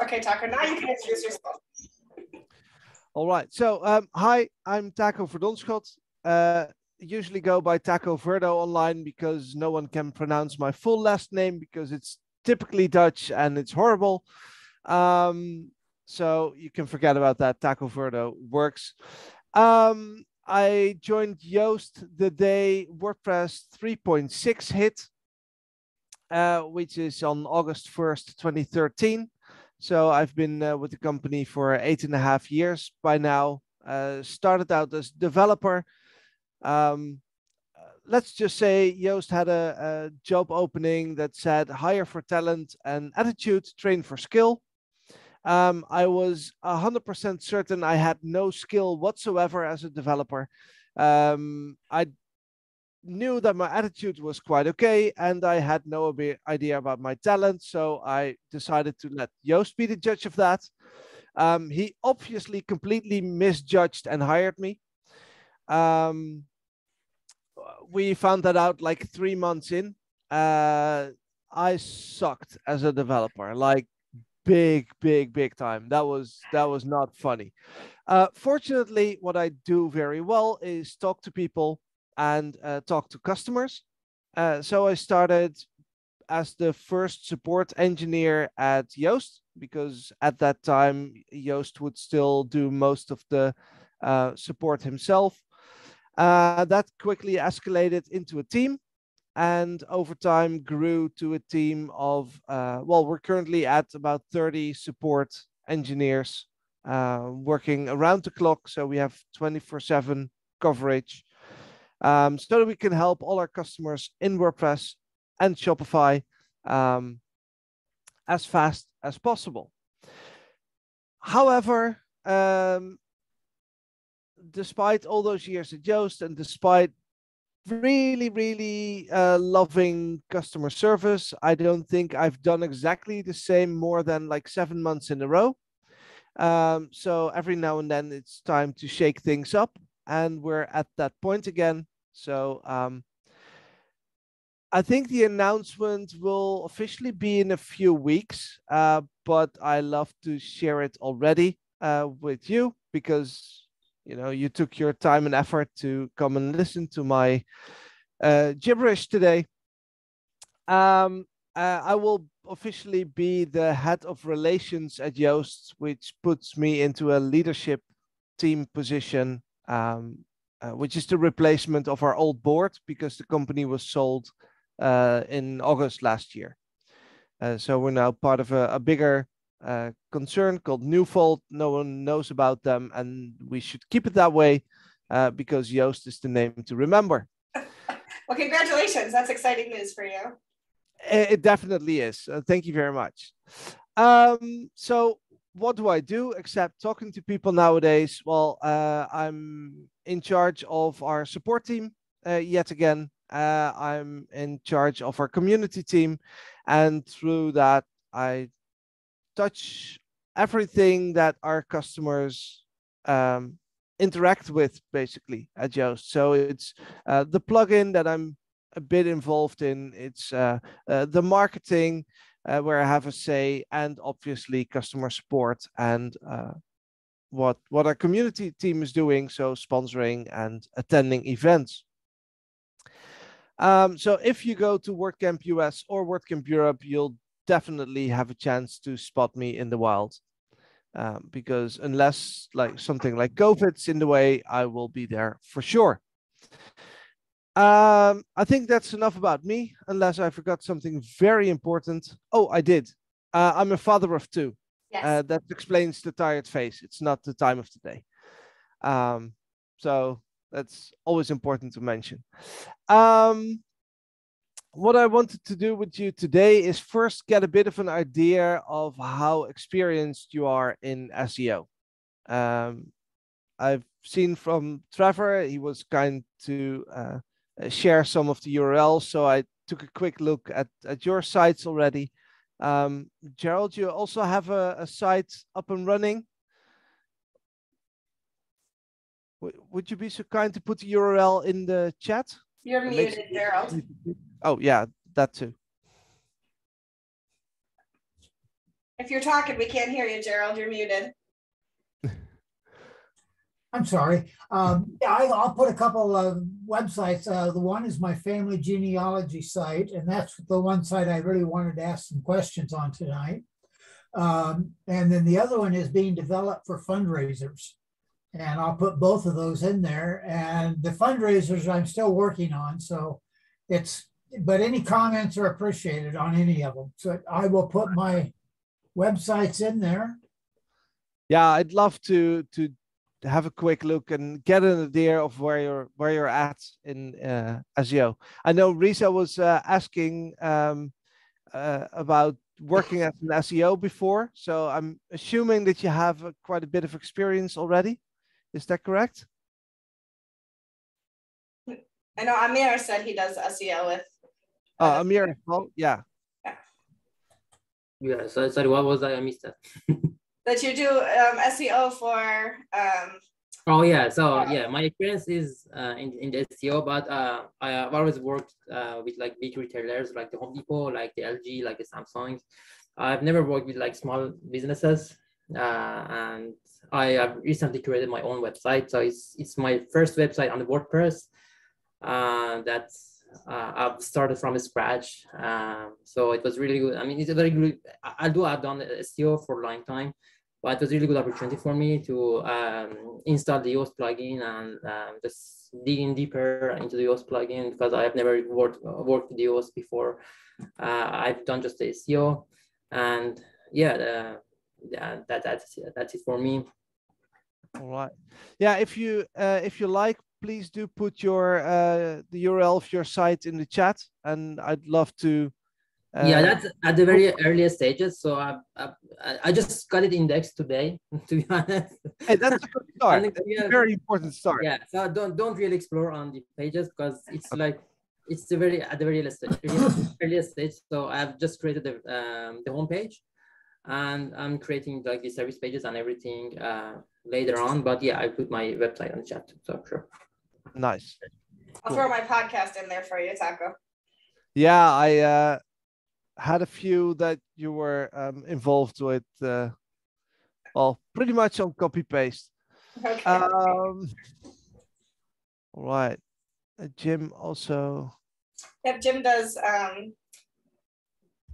Okay, Taco, now you can introduce yourself. All right. So, hi, I'm Taco Verdonschot. Usually go by Taco Verdo online because no one can pronounce my full last name because it's typically Dutch and it's horrible. So you can forget about that. Taco Verdo works. I joined Yoast the day WordPress 3.6 hit, which is on August 1st, 2013. So I've been with the company for 8.5 years by now. Started out as developer. Let's just say Yoast had a job opening that said hire for talent and attitude, train for skill. I was 100% certain I had no skill whatsoever as a developer. I knew that my attitude was quite okay, and I had no idea about my talent. So I decided to let Yoast be the judge of that. He obviously completely misjudged and hired me. We found that out like 3 months in. I sucked as a developer, like big time. That was not funny. Fortunately, what I do very well is talk to people and talk to customers. So I started as the first support engineer at Yoast, because at that time Yoast would still do most of the support himself. That quickly escalated into a team, and over time grew to a team of, well, we're currently at about 30 support engineers working around the clock. So we have 24/7 coverage, so that we can help all our customers in WordPress and Shopify as fast as possible. However, despite all those years at Yoast and despite really loving customer service, I don't think I've done exactly the same more than like 7 months in a row. So every now and then it's time to shake things up, and we're at that point again. So I think the announcement will officially be in a few weeks, but I love to share it already with you, because you took your time and effort to come and listen to my gibberish today. I will officially be the head of relations at Yoast, which puts me into a leadership team position, which is the replacement of our old board, because the company was sold in August last year. So we're now part of a bigger concern called Newfold. No one knows about them, and we should keep it that way, because Yoast is the name to remember. Well, congratulations. That's exciting news for you. It definitely is. Thank you very much. So what do I do except talking to people nowadays? Well, I'm in charge of our support team yet again. I'm in charge of our community team, and through that, I touch everything that our customers interact with, basically, at Yoast. So it's the plugin that I'm a bit involved in. It's the marketing, where I have a say, and obviously customer support and what our community team is doing, so sponsoring and attending events. So if you go to WordCamp US or WordCamp Europe, you'll definitely have a chance to spot me in the wild, because unless like something like COVID's in the way, I will be there for sure. I think that's enough about me, unless I forgot something very important. Oh, I did. I'm a father of 2. Yes. That explains the tired face. It's not the time of the day. So that's always important to mention. What I wanted to do with you today is first get a bit of an idea of how experienced you are in SEO. I've seen from Trevor, he was kind to share some of the URLs, so I took a quick look at your sites already. Gerald, you also have a site up and running. Would you be so kind to put the URL in the chat? You're muted, Gerald. Oh, yeah, that too. If you're talking, we can't hear you, Gerald. You're muted. I'm sorry. Yeah, I'll put a couple of websites. The one is my family genealogy site, and that's the one site I really wanted to ask some questions on tonight. And then the other one is being developed for fundraisers. And I'll put both of those in there. And the fundraisers I'm still working on. So but any comments are appreciated on any of them. So I will put my websites in there. Yeah, I'd love to have a quick look and get an idea of where you're at in SEO. I know Risa was asking about working as an SEO before, so I'm assuming that you have quite a bit of experience already. Is that correct? I know Amir said he does SEO with. Amir as well, yeah. Yeah, so sorry, what was that? I missed that. That you do SEO for. Oh yeah, so yeah, my experience is in the SEO, but I've always worked with like big retailers like the Home Depot, like the LG, like the Samsung. I've never worked with like small businesses, and I have recently created my own website. So it's my first website on the WordPress that I've started from scratch. So it was really good. I mean, it's a very good. I've done SEO for a long time. But it was a really good opportunity for me to install the Yoast plugin and just digging deeper into the Yoast plugin because I have never worked with the Yoast before. I've done just the SEO, and yeah, that's it for me. All right. Yeah, if you like, please do put your the URL of your site in the chat, and I'd love to. Yeah, that's at the very earliest stages. So I just got it indexed today, to be honest. Hey, that's a good start. It's a very important start. Yeah, so don't really explore on the pages because it's like it's at the very earliest stage. So I've just created the homepage, and I'm creating like the service pages and everything later on. But yeah, I put my website on the chat. So sure. Nice. I'll throw my podcast in there for you, Taco. Yeah, I had a few that you were involved with. Well, pretty much on copy paste. Okay. All right. Jim also. Yep, Jim does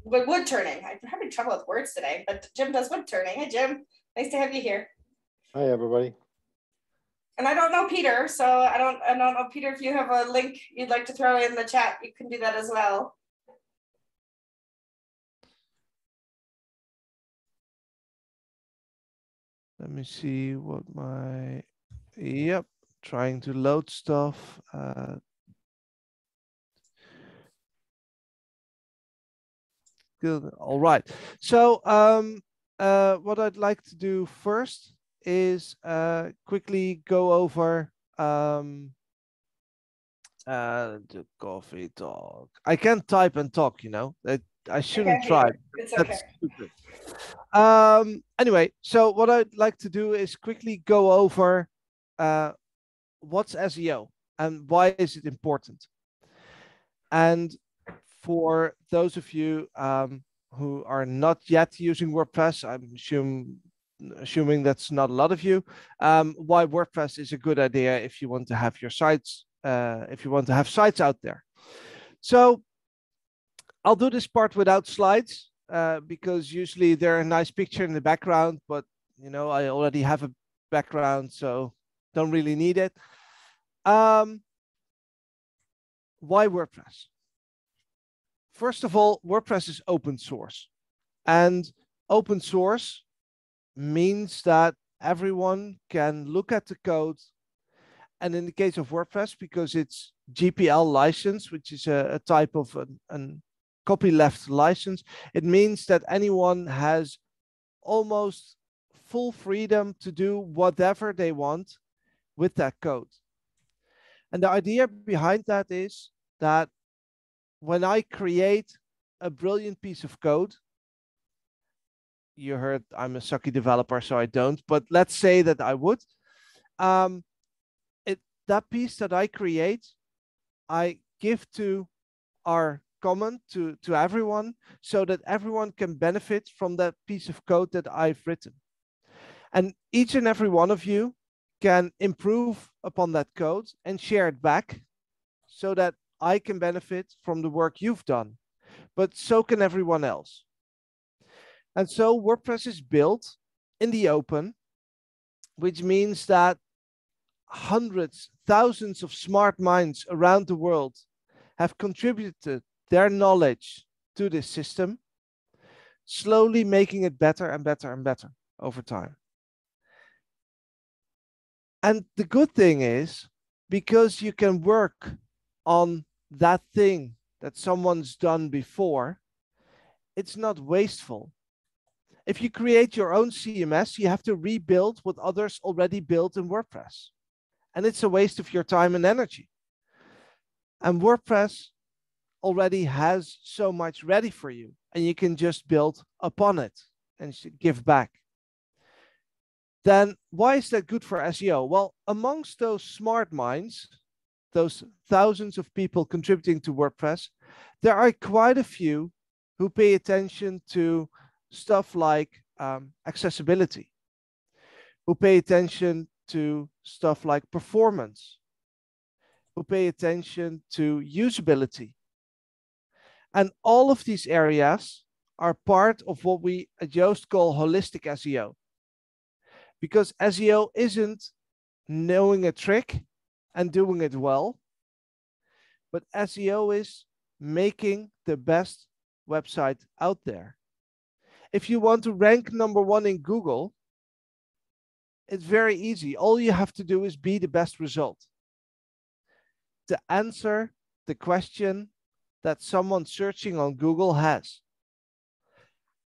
wood turning. I'm having trouble with words today, but Jim does wood turning. Hey, Jim. Nice to have you here. Hi, everybody. And I don't know Peter, so I don't know, Peter, if you have a link you'd like to throw in the chat, you can do that as well. Let me see what my, yep, trying to load stuff. Good. All right. So what I'd like to do first is quickly go over the coffee talk. I can't type and talk, you know. I shouldn't try. It's okay. That's stupid. Anyway, so what I'd like to do is quickly go over what's SEO and why is it important. And for those of you who are not yet using WordPress, I'm assuming that's not a lot of you, why WordPress is a good idea if you want to have your sites, if you want to have sites out there. So I'll do this part without slides because usually they're a nice picture in the background, but you know, I already have a background, so don't really need it. Why WordPress? First of all, WordPress is open source, and open source means that everyone can look at the code. And in the case of WordPress, because it's GPL license, which is a type of an copyleft license, it means that anyone has almost full freedom to do whatever they want with that code. And the idea behind that is that when I create a brilliant piece of code, you heard I'm a sucky developer, so I don't, but let's say that I would, that piece that I create, I give to our common to everyone so that everyone can benefit from that piece of code that I've written. And each and every one of you can improve upon that code and share it back so that I can benefit from the work you've done, but so can everyone else. And so WordPress is built in the open, which means that hundreds, thousands of smart minds around the world have contributed their knowledge to this system, slowly making it better and better and better over time. And the good thing is, because you can work on that thing that someone's done before, it's not wasteful. If you create your own CMS, you have to rebuild what others already built in WordPress. And it's a waste of your time and energy. And WordPress already has so much ready for you, and you can just build upon it and give back. Then why is that good for SEO? Well, amongst those smart minds, those thousands of people contributing to WordPress, there are quite a few who pay attention to stuff like accessibility, who pay attention to stuff like performance, who pay attention to usability. And all of these areas are part of what we at Yoast call holistic SEO. Because SEO isn't knowing a trick and doing it well, but SEO is making the best website out there. If you want to rank #1 in Google, it's very easy. All you have to do is be the best result. To answer the question that someone searching on Google has.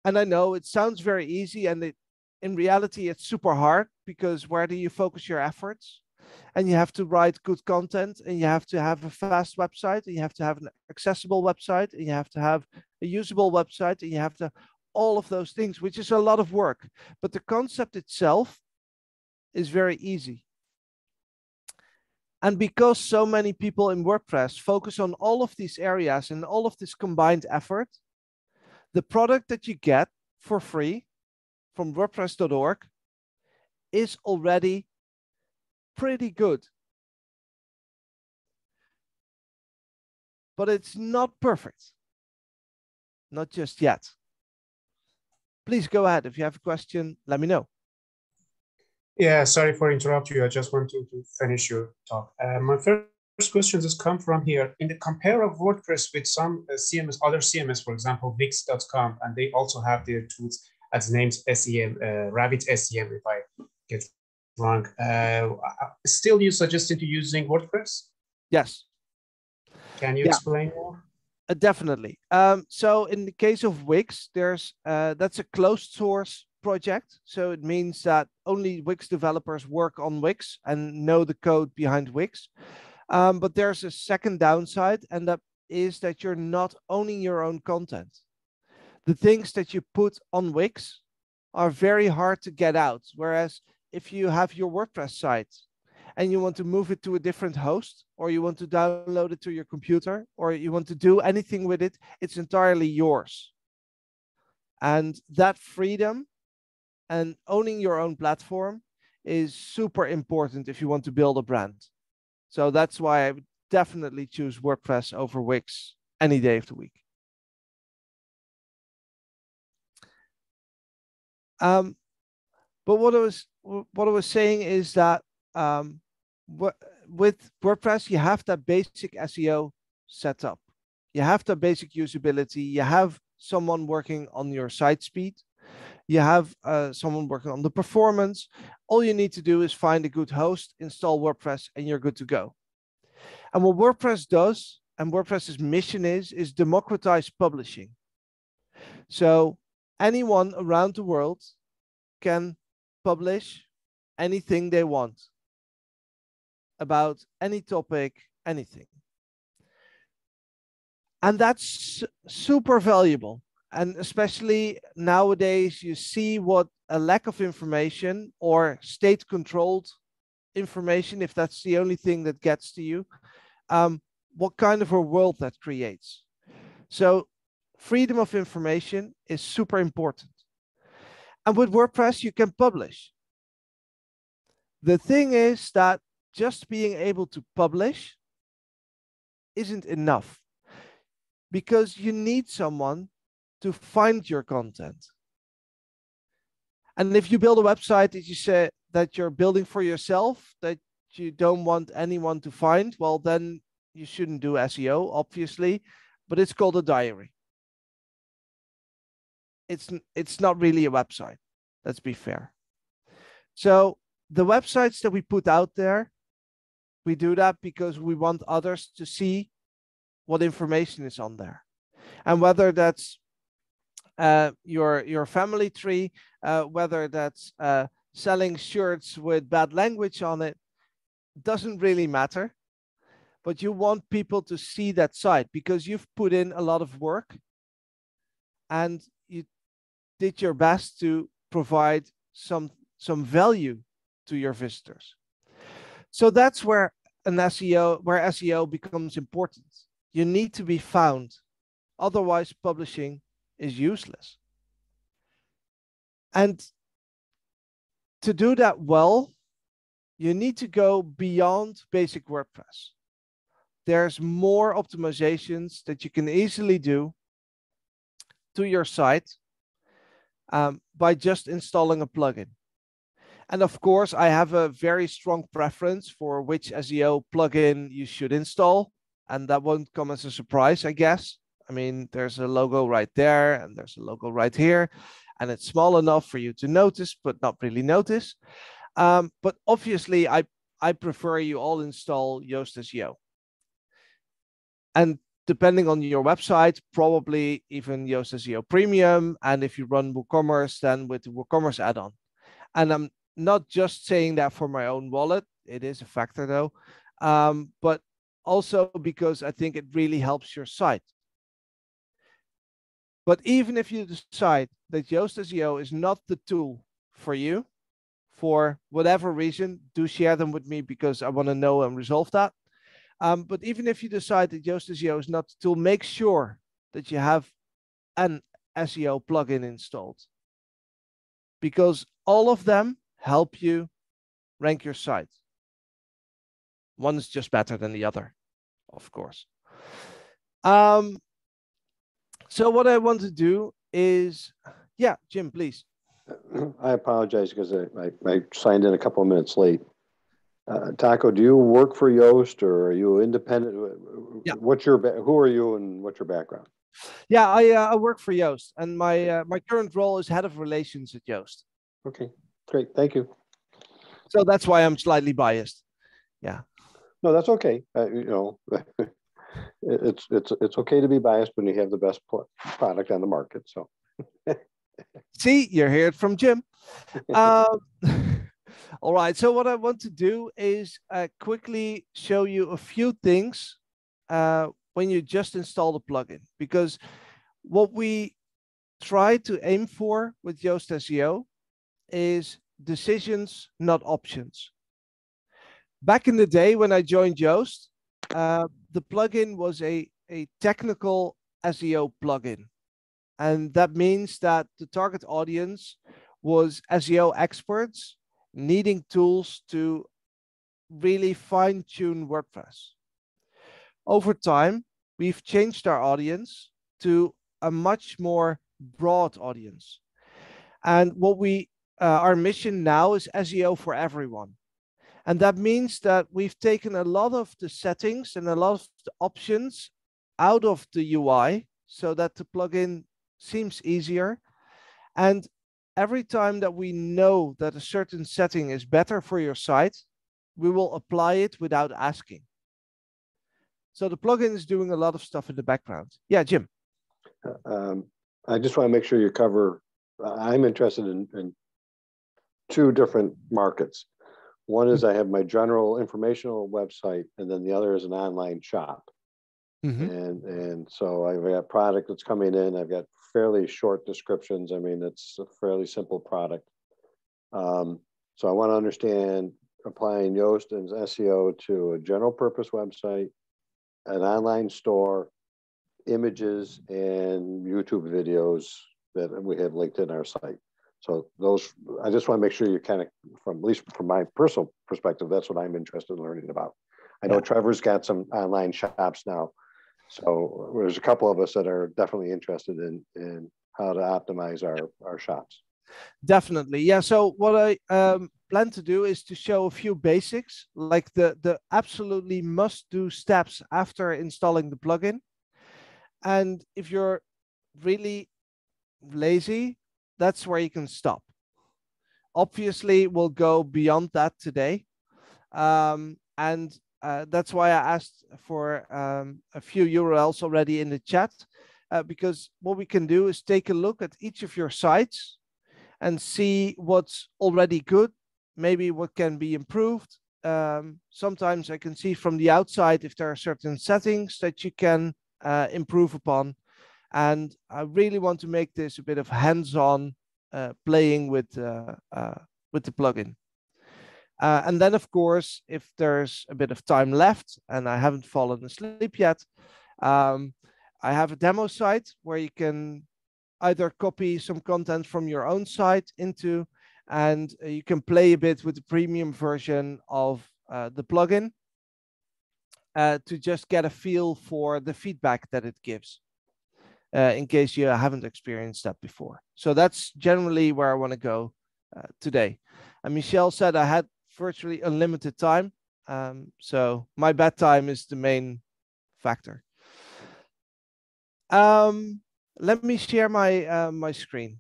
And I know it sounds very easy, and in reality, it's super hard, because where do you focus your efforts? And you have to write good content, and you have to have a fast website, and you have to have an accessible website, and you have to have a usable website, and you have to all of those things, which is a lot of work. But the concept itself is very easy. And because so many people in WordPress focus on all of these areas and all of this combined effort, the product that you get for free from WordPress.org is already pretty good. But it's not perfect. Not just yet. Please go ahead. If you have a question, let me know. Yeah, sorry for interrupting you. I just want to finish your talk. My first question has come from here. In the compare of WordPress with some CMS, other CMS, for example, Wix.com, and they also have their tools as names SEM, Rabbit SEM, if I get wrong. Still, you suggested to using WordPress? Yes. Can you explain more? Definitely. So in the case of Wix, there's that's a closed source project. So it means that only Wix developers work on Wix and know the code behind Wix. But there's a second downside, and that is that you're not owning your own content. The things that you put on Wix are very hard to get out. Whereas if you have your WordPress site and you want to move it to a different host, or you want to download it to your computer, or you want to do anything with it, it's entirely yours. And that freedom and owning your own platform is super important if you want to build a brand. So that's why I would definitely choose WordPress over Wix any day of the week. But what I was saying is that with WordPress, you have that basic SEO set up. You have the basic usability. You have someone working on your site speed. You have someone working on the performance. All you need to do is find a good host, install WordPress, and you're good to go. And what WordPress does, and WordPress's mission is democratize publishing. So anyone around the world can publish anything they want about any topic, anything. And that's super valuable. And especially nowadays, you see what a lack of information or state-controlled information, if that's the only thing that gets to you, what kind of a world that creates. So freedom of information is super important. And with WordPress, you can publish. The thing is that just being able to publish isn't enough, because you need someone to find your content. And if you build a website that you say that you're building for yourself, that you don't want anyone to find, well, then you shouldn't do SEO, obviously, but it's called a diary. It's not really a website, let's be fair. So the websites that we put out there, we do that because we want others to see what information is on there. And whether that's your family tree, whether that's selling shirts with bad language on it, doesn't really matter. But you want people to see that site because you've put in a lot of work and you did your best to provide some value to your visitors. So that's where SEO becomes important. You need to be found, otherwise publishing is useless. And to do that well, you need to go beyond basic WordPress. There's more optimizations that you can easily do to your site by just installing a plugin. And of course, I have a very strong preference for which SEO plugin you should install. And that won't come as a surprise, I guess. I mean, there's a logo right there and there's a logo right here. And it's small enough for you to notice, but not really notice. But obviously, I prefer you all install Yoast Seo. And depending on your website, probably even Yoast Seo Premium. And if you run WooCommerce, then with the WooCommerce add-on. And I'm not just saying that for my own wallet. It is a factor though. But also because I think it really helps your site. But even if you decide that Yoast Seo is not the tool for you, for whatever reason, do share them with me because I want to know and resolve that. But even if you decide that Yoast Seo is not the tool, make sure that you have an SEO plugin installed, because all of them help you rank your site. One is just better than the other, of course. So what I want to do is, yeah, Jim, please. I apologize because I signed in a couple of minutes late. Taco, do you work for Yoast or are you independent? Yeah. Who are you and what's your background? Yeah, I work for Yoast, and my current role is head of relations at Yoast. Okay, great, thank you. So that's why I'm slightly biased. Yeah. No, that's okay. You know, it's okay to be biased when you have the best product on the market. So. See, you hear it from Jim. All right. So what I want to do is quickly show you a few things when you just install the plugin, because what we try to aim for with Yoast Seo is decisions, not options. Back in the day when I joined Yoast, the plugin was a technical SEO plugin. And that means that the target audience was SEO experts needing tools to really fine-tune WordPress. Over time, we've changed our audience to a much more broad audience. And what our mission now is SEO for everyone. And that means that we've taken a lot of the settings and a lot of the options out of the UI so that the plugin seems easier. And every time that we know that a certain setting is better for your site, we will apply it without asking. So the plugin is doing a lot of stuff in the background. Yeah, Jim. I just want to make sure you cover, I'm interested in two different markets. One is I have my general informational website, and then the other is an online shop. Mm-hmm. And so I've got product that's coming in. I've got fairly short descriptions. I mean, it's a fairly simple product. So I want to understand applying Yoast and SEO to a general purpose website, an online store, images and YouTube videos that we have linked in our site. So those, I just want to make sure you kind of, from at least from my personal perspective, that's what I'm interested in learning about. I know Trevor's got some online shops now. So there's a couple of us that are definitely interested in how to optimize our shops. Definitely. Yeah. So what I plan to do is to show a few basics, like the absolutely must do steps after installing the plugin. And if you're really lazy, that's where you can stop. Obviously, we'll go beyond that today. And that's why I asked for a few URLs already in the chat, because what we can do is take a look at each of your sites and see what's already good, maybe what can be improved. Sometimes I can see from the outside if there are certain settings that you can improve upon. And I really want to make this a bit of hands-on playing with the plugin. And then, of course, if there's a bit of time left and I haven't fallen asleep yet, I have a demo site where you can either copy some content from your own site into, and you can play a bit with the premium version of the plugin to just get a feel for the feedback that it gives, in case you haven't experienced that before. So that's generally where I want to go today. And Michelle said I had virtually unlimited time. So my bedtime is the main factor. Let me share my my screen.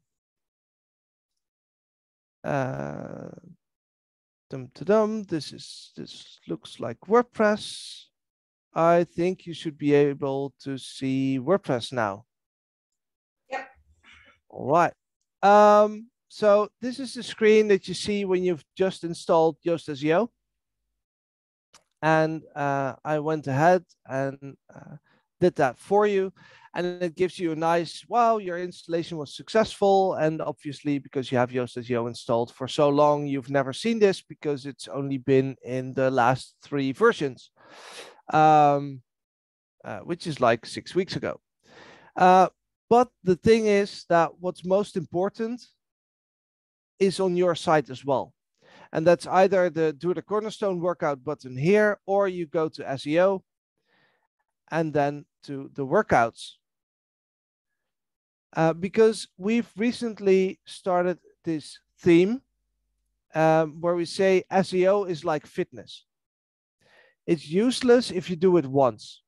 This looks like WordPress. I think you should be able to see WordPress now. Yep. All right. So this is the screen that you see when you've just installed Yoast SEO. And I went ahead and did that for you. And it gives you a nice, wow, your installation was successful. And obviously, because you have Yoast SEO installed for so long, you've never seen this because it's only been in the last 3 versions, which is like 6 weeks ago. But the thing is that what's most important is on your site as well. And that's either the Do the Cornerstone workout button here, or you go to SEO and then to the workouts. Because we've recently started this theme where we say SEO is like fitness. It's useless if you do it once.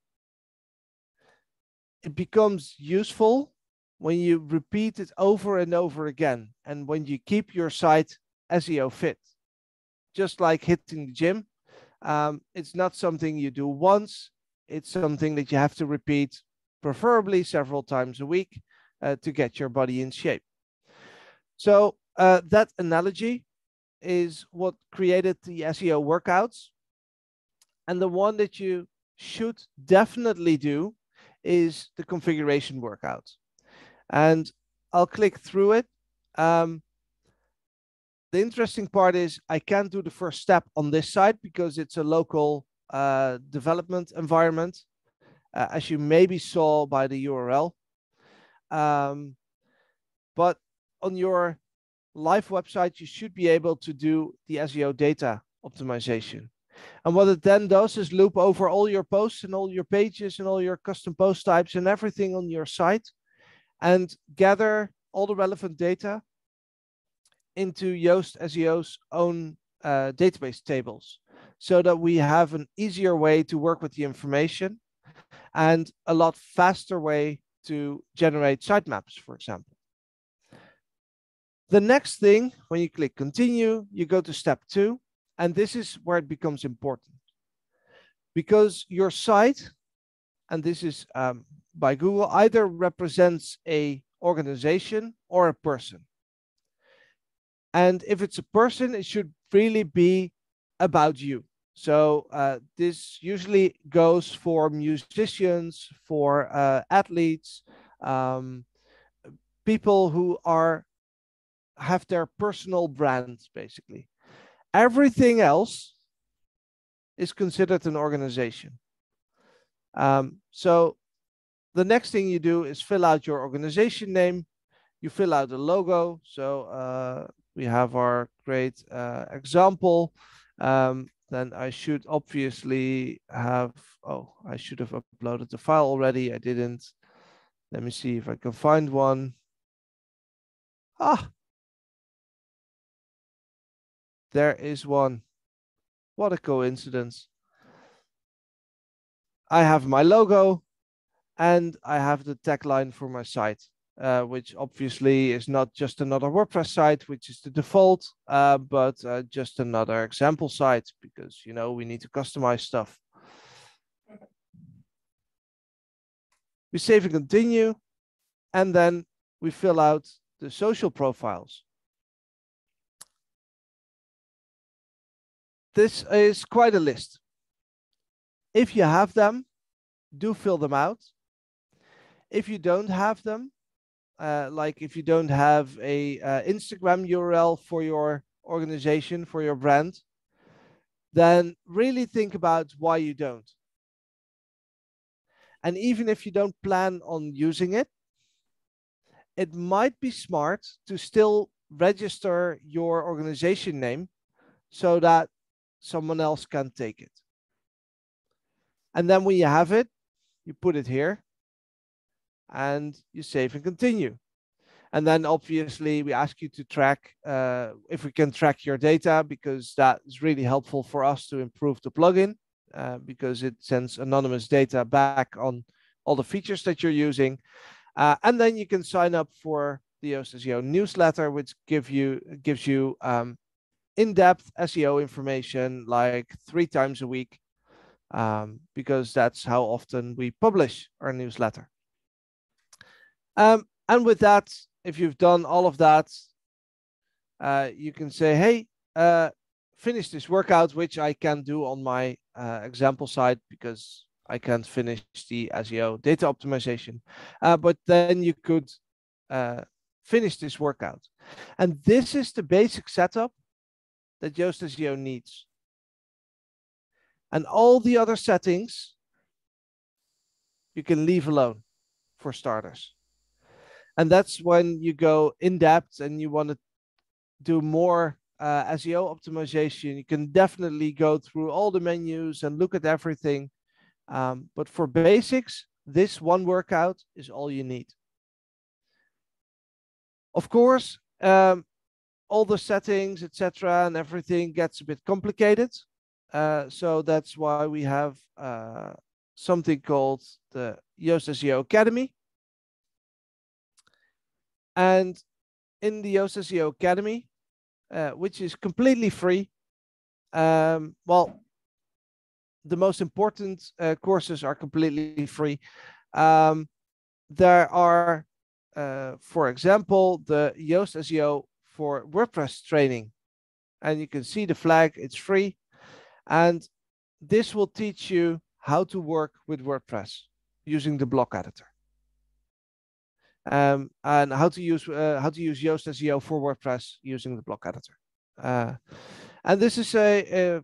It becomes useful when you repeat it over and over again, and when you keep your site SEO fit. Just like hitting the gym, it's not something you do once. It's something that you have to repeat, preferably several times a week, to get your body in shape. So that analogy is what created the SEO workouts. And the one that you should definitely do is the configuration workout. And I'll click through it. The interesting part is I can't do the first step on this side because it's a local development environment, as you maybe saw by the URL. But on your live website, you should be able to do the SEO data optimization. And what it then does is loop over all your posts and all your pages and all your custom post types and everything on your site and gather all the relevant data into Yoast SEO's own database tables so that we have an easier way to work with the information and a lot faster way to generate sitemaps, for example. The next thing, when you click continue, you go to step 2, and this is where it becomes important. Because your site, and this is by Google, either represents a organization or a person. And if it's a person, it should really be about you. So this usually goes for musicians, for athletes, people who have their personal brands, basically. Everything else is considered an organization. So the next thing you do is fill out your organization name. You fill out a logo. So we have our great example. Then I should obviously have, oh, I should have uploaded the file already. I didn't. Let me see if I can find one. Ah, there is one. What a coincidence. I have my logo and I have the tagline for my site. Which obviously is not just another WordPress site, which is the default, but just another example site, because, you know, we need to customize stuff. We save and continue, and then we fill out the social profiles. This is quite a list. If you have them, do fill them out. If you don't have them, like if you don't have a Instagram URL for your organization, for your brand, then really think about why you don't. And even if you don't plan on using it, it might be smart to still register your organization name so that someone else can take it. And then when you have it, you put it here and you save and continue. And then obviously we ask you to track, if we can track your data, because that is really helpful for us to improve the plugin, because it sends anonymous data back on all the features that you're using. And then you can sign up for the Yoast SEO newsletter, which gives you in-depth SEO information like 3 times a week, because that's how often we publish our newsletter. And with that, if you've done all of that, you can say, hey, finish this workout, which I can do on my example site because I can't finish the SEO data optimization. But then you could finish this workout. And this is the basic setup that Yoast SEO needs. And all the other settings you can leave alone for starters. And that's when you go in depth and you want to do more SEO optimization. You can definitely go through all the menus and look at everything. But for basics, this one workout is all you need. Of course, all the settings, etc., and everything gets a bit complicated. So that's why we have something called the Yoast Seo Academy. And in the Yoast Seo Academy, which is completely free, well, the most important courses are completely free. There are, for example, the Yoast SEO for WordPress training. And you can see the flag, it's free. And this will teach you how to work with WordPress using the block editor. And how to use Yoast SEO for WordPress using the block editor. And this is a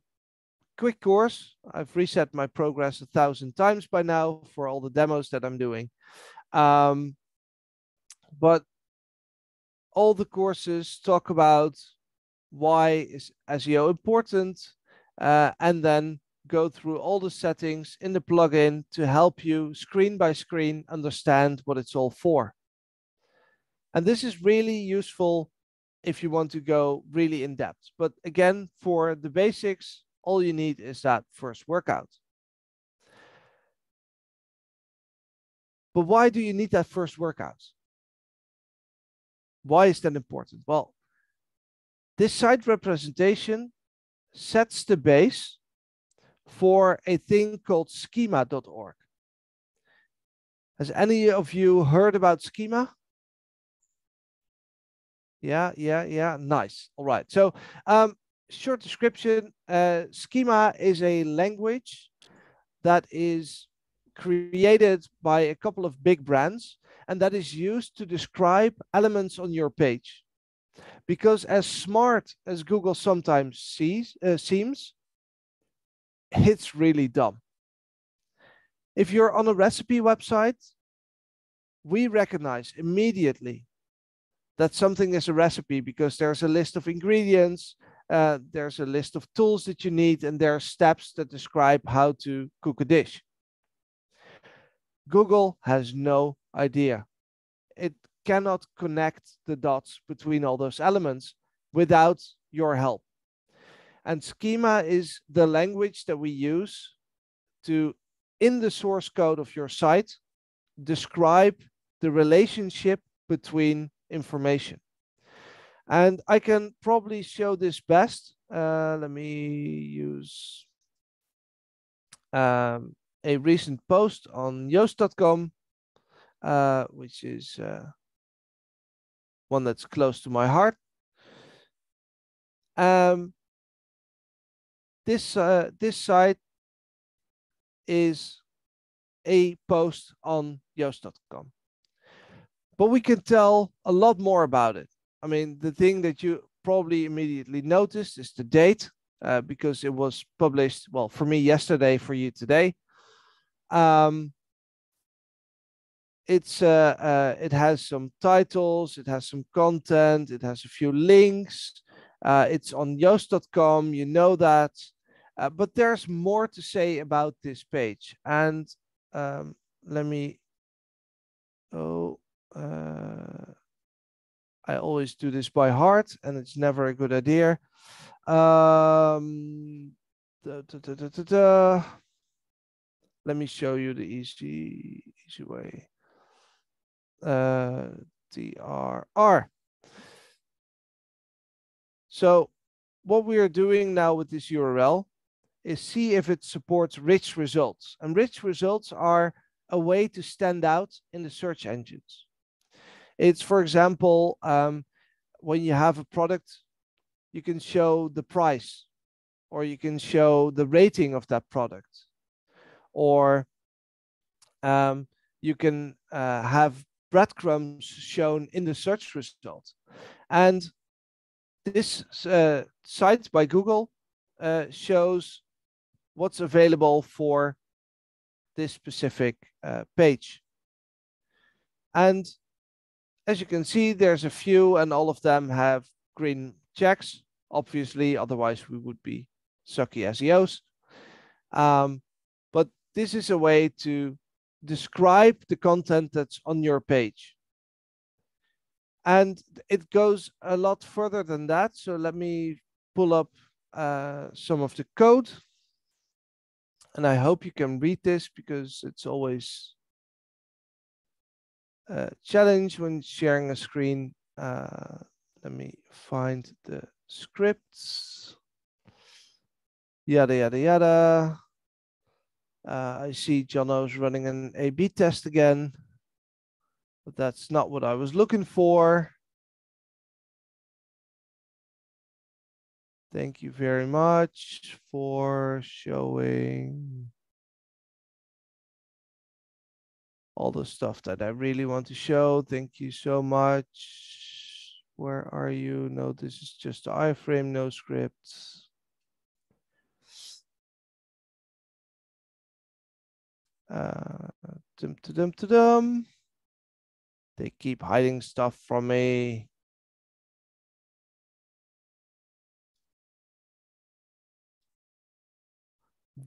quick course. I've reset my progress 1,000 times by now for all the demos that I'm doing. But all the courses talk about why is SEO important, and then go through all the settings in the plugin to help you screen by screen understand what it's all for. And this is really useful if you want to go really in depth. But again, for the basics, all you need is that first workout. But why do you need that first workout? Why is that important? Well, this site representation sets the base for a thing called schema.org. Has any of you heard about Schema? Yeah. Nice. All right. So short description, Schema is a language that is created by a couple of big brands, and that is used to describe elements on your page. Because as smart as Google sometimes seems, it's really dumb. If you're on a recipe website we recognize immediately that something is a recipe because there's a list of ingredients, there's a list of tools that you need, and there are steps that describe how to cook a dish. Google has no idea. It cannot connect the dots between all those elements without your help. And Schema is the language that we use to, in the source code of your site, describe the relationship between information. And I can probably show this best. Let me use a recent post on Yoast.com, which is one that's close to my heart. This site is a post on Yoast.com, but we can tell a lot more about it. I mean, the thing that you probably immediately noticed is the date, because it was published, well, for me yesterday, for you today. It has some titles, it has some content, it has a few links. It's on Yoast.com, you know that. But there's more to say about this page. And let me, I always do this by heart and it's never a good idea. Let me show you the easy way. TRR. So what we are doing now with this URL is see if it supports rich results. And rich results are a way to stand out in the search engines. It's, for example, when you have a product, you can show the price, or you can show the rating of that product, or you can have breadcrumbs shown in the search result. And this site by Google shows what's available for this specific page. And as you can see, there's a few, and all of them have green checks, obviously, otherwise we would be sucky SEOs. But this is a way to describe the content that's on your page. And it goes a lot further than that. So let me pull up some of the code. And I hope you can read this, because it's always a challenge when sharing a screen. Let me find the scripts. Yada, yada, yada. I see Jono's running an A/B test again, but that's not what I was looking for. Thank you very much for showing all the stuff that I really want to show. Thank you so much. Where are you? No, this is just the iframe, no scripts. They keep hiding stuff from me.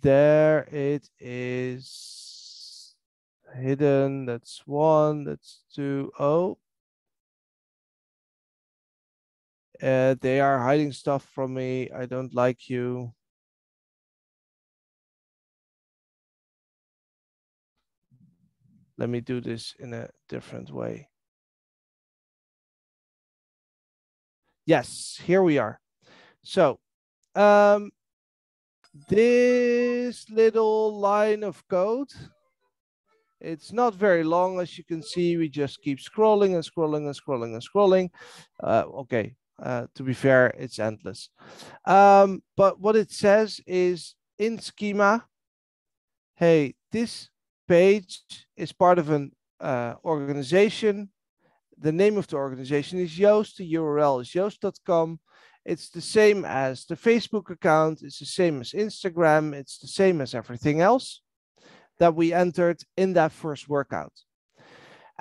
There it is. Hidden. That's one. That's two. Oh. They are hiding stuff from me. I don't like you. Let me do this in a different way. Yes, here we are. So, this little line of code, it's not very long, as you can see. We just keep scrolling and scrolling and scrolling and scrolling. Okay, to be fair, it's endless. But what it says is, in Schema, hey, this page is part of an organization. The name of the organization is Yoast. The URL is yoast.com. It's the same as the Facebook account. It's the same as Instagram. It's the same as everything else that we entered in that first workout.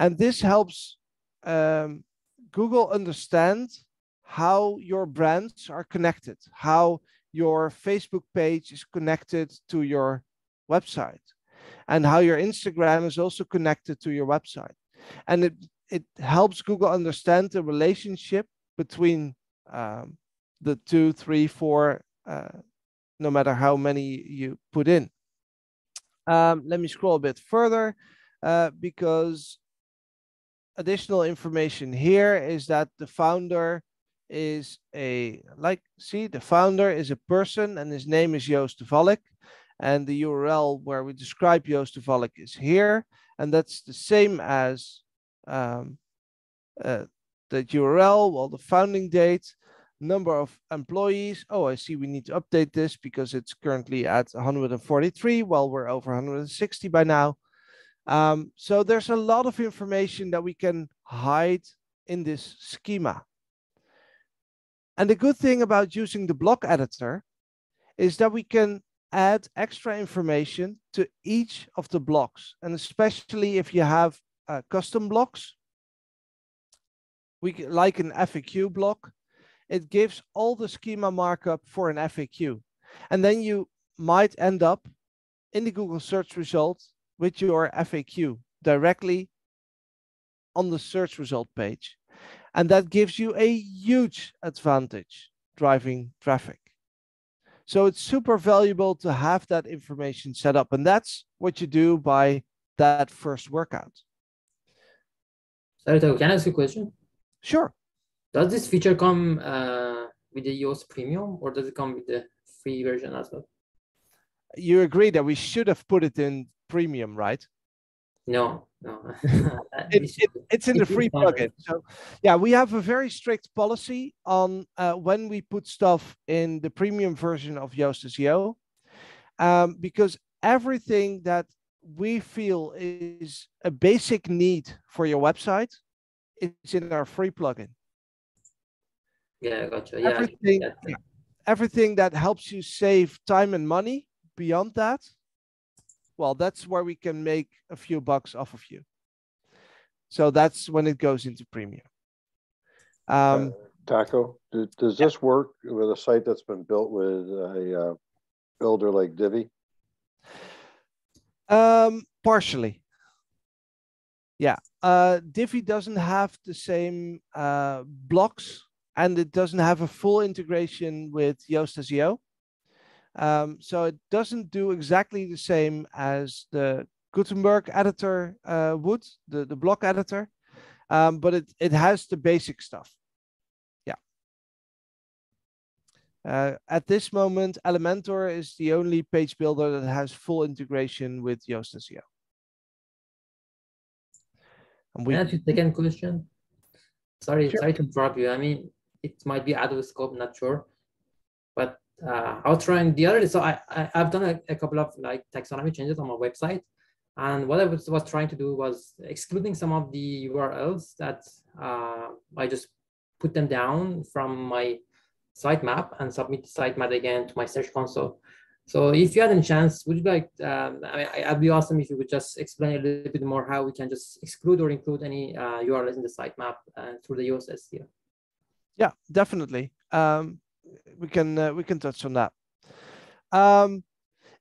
And this helps Google understand how your brands are connected, how your Facebook page is connected to your website, and how your Instagram is also connected to your website. And it helps Google understand the relationship between the 2, 3, 4, no matter how many you put in. Let me scroll a bit further because additional information here is that the founder is the founder is a person and his name is Yoast Seo, and the URL where we describe Yoast Seo is here, and that's the same as the URL, well, the founding date, number of employees. Oh, I see we need to update this because it's currently at 143 while we're over 160 by now. So there's a lot of information that we can hide in this schema. And the good thing about using the block editor is that we can add extra information to each of the blocks. And especially if you have custom blocks, like an FAQ block, it gives all the schema markup for an FAQ. And then you might end up in the Google search results with your FAQ directly on the search result page. And that gives you a huge advantage driving traffic. So it's super valuable to have that information set up. And that's what you do by that first workout. Sorry, can I ask you a question? Sure. Does this feature come with the Yoast Premium, or does it come with the free version as well? You agree that we should have put it in Premium, right? No. It's in the free plugin. So yeah, we have a very strict policy on when we put stuff in the premium version of Yoast Seo, because everything that we feel is a basic need for your website is in our free plugin. Yeah, gotcha. Everything that helps you save time and money beyond that, well, that's where we can make a few bucks off of you. So that's when it goes into premium. Taco, does this work with a site that's been built with a builder like Divi? Partially. Yeah. Divi doesn't have the same blocks, and it doesn't have a full integration with Yoast Seo. So it doesn't do exactly the same as the Gutenberg editor would, the block editor, but it has the basic stuff. Yeah. At this moment, Elementor is the only page builder that has full integration with Yoast Seo. Can I ask you a second question? Sorry to interrupt you. I mean, it might be out of scope, not sure, but I'll try and the other. So I've done a couple of like taxonomy changes on my website, and what I was trying to do was excluding some of the URLs that I just put them down from my sitemap and submit the sitemap again to my search console. So if you had a chance, would you like? I'd be awesome if you would just explain a little bit more how we can just exclude or include any URLs in the sitemap through the Yoast Seo. Yeah, definitely. We can touch on that.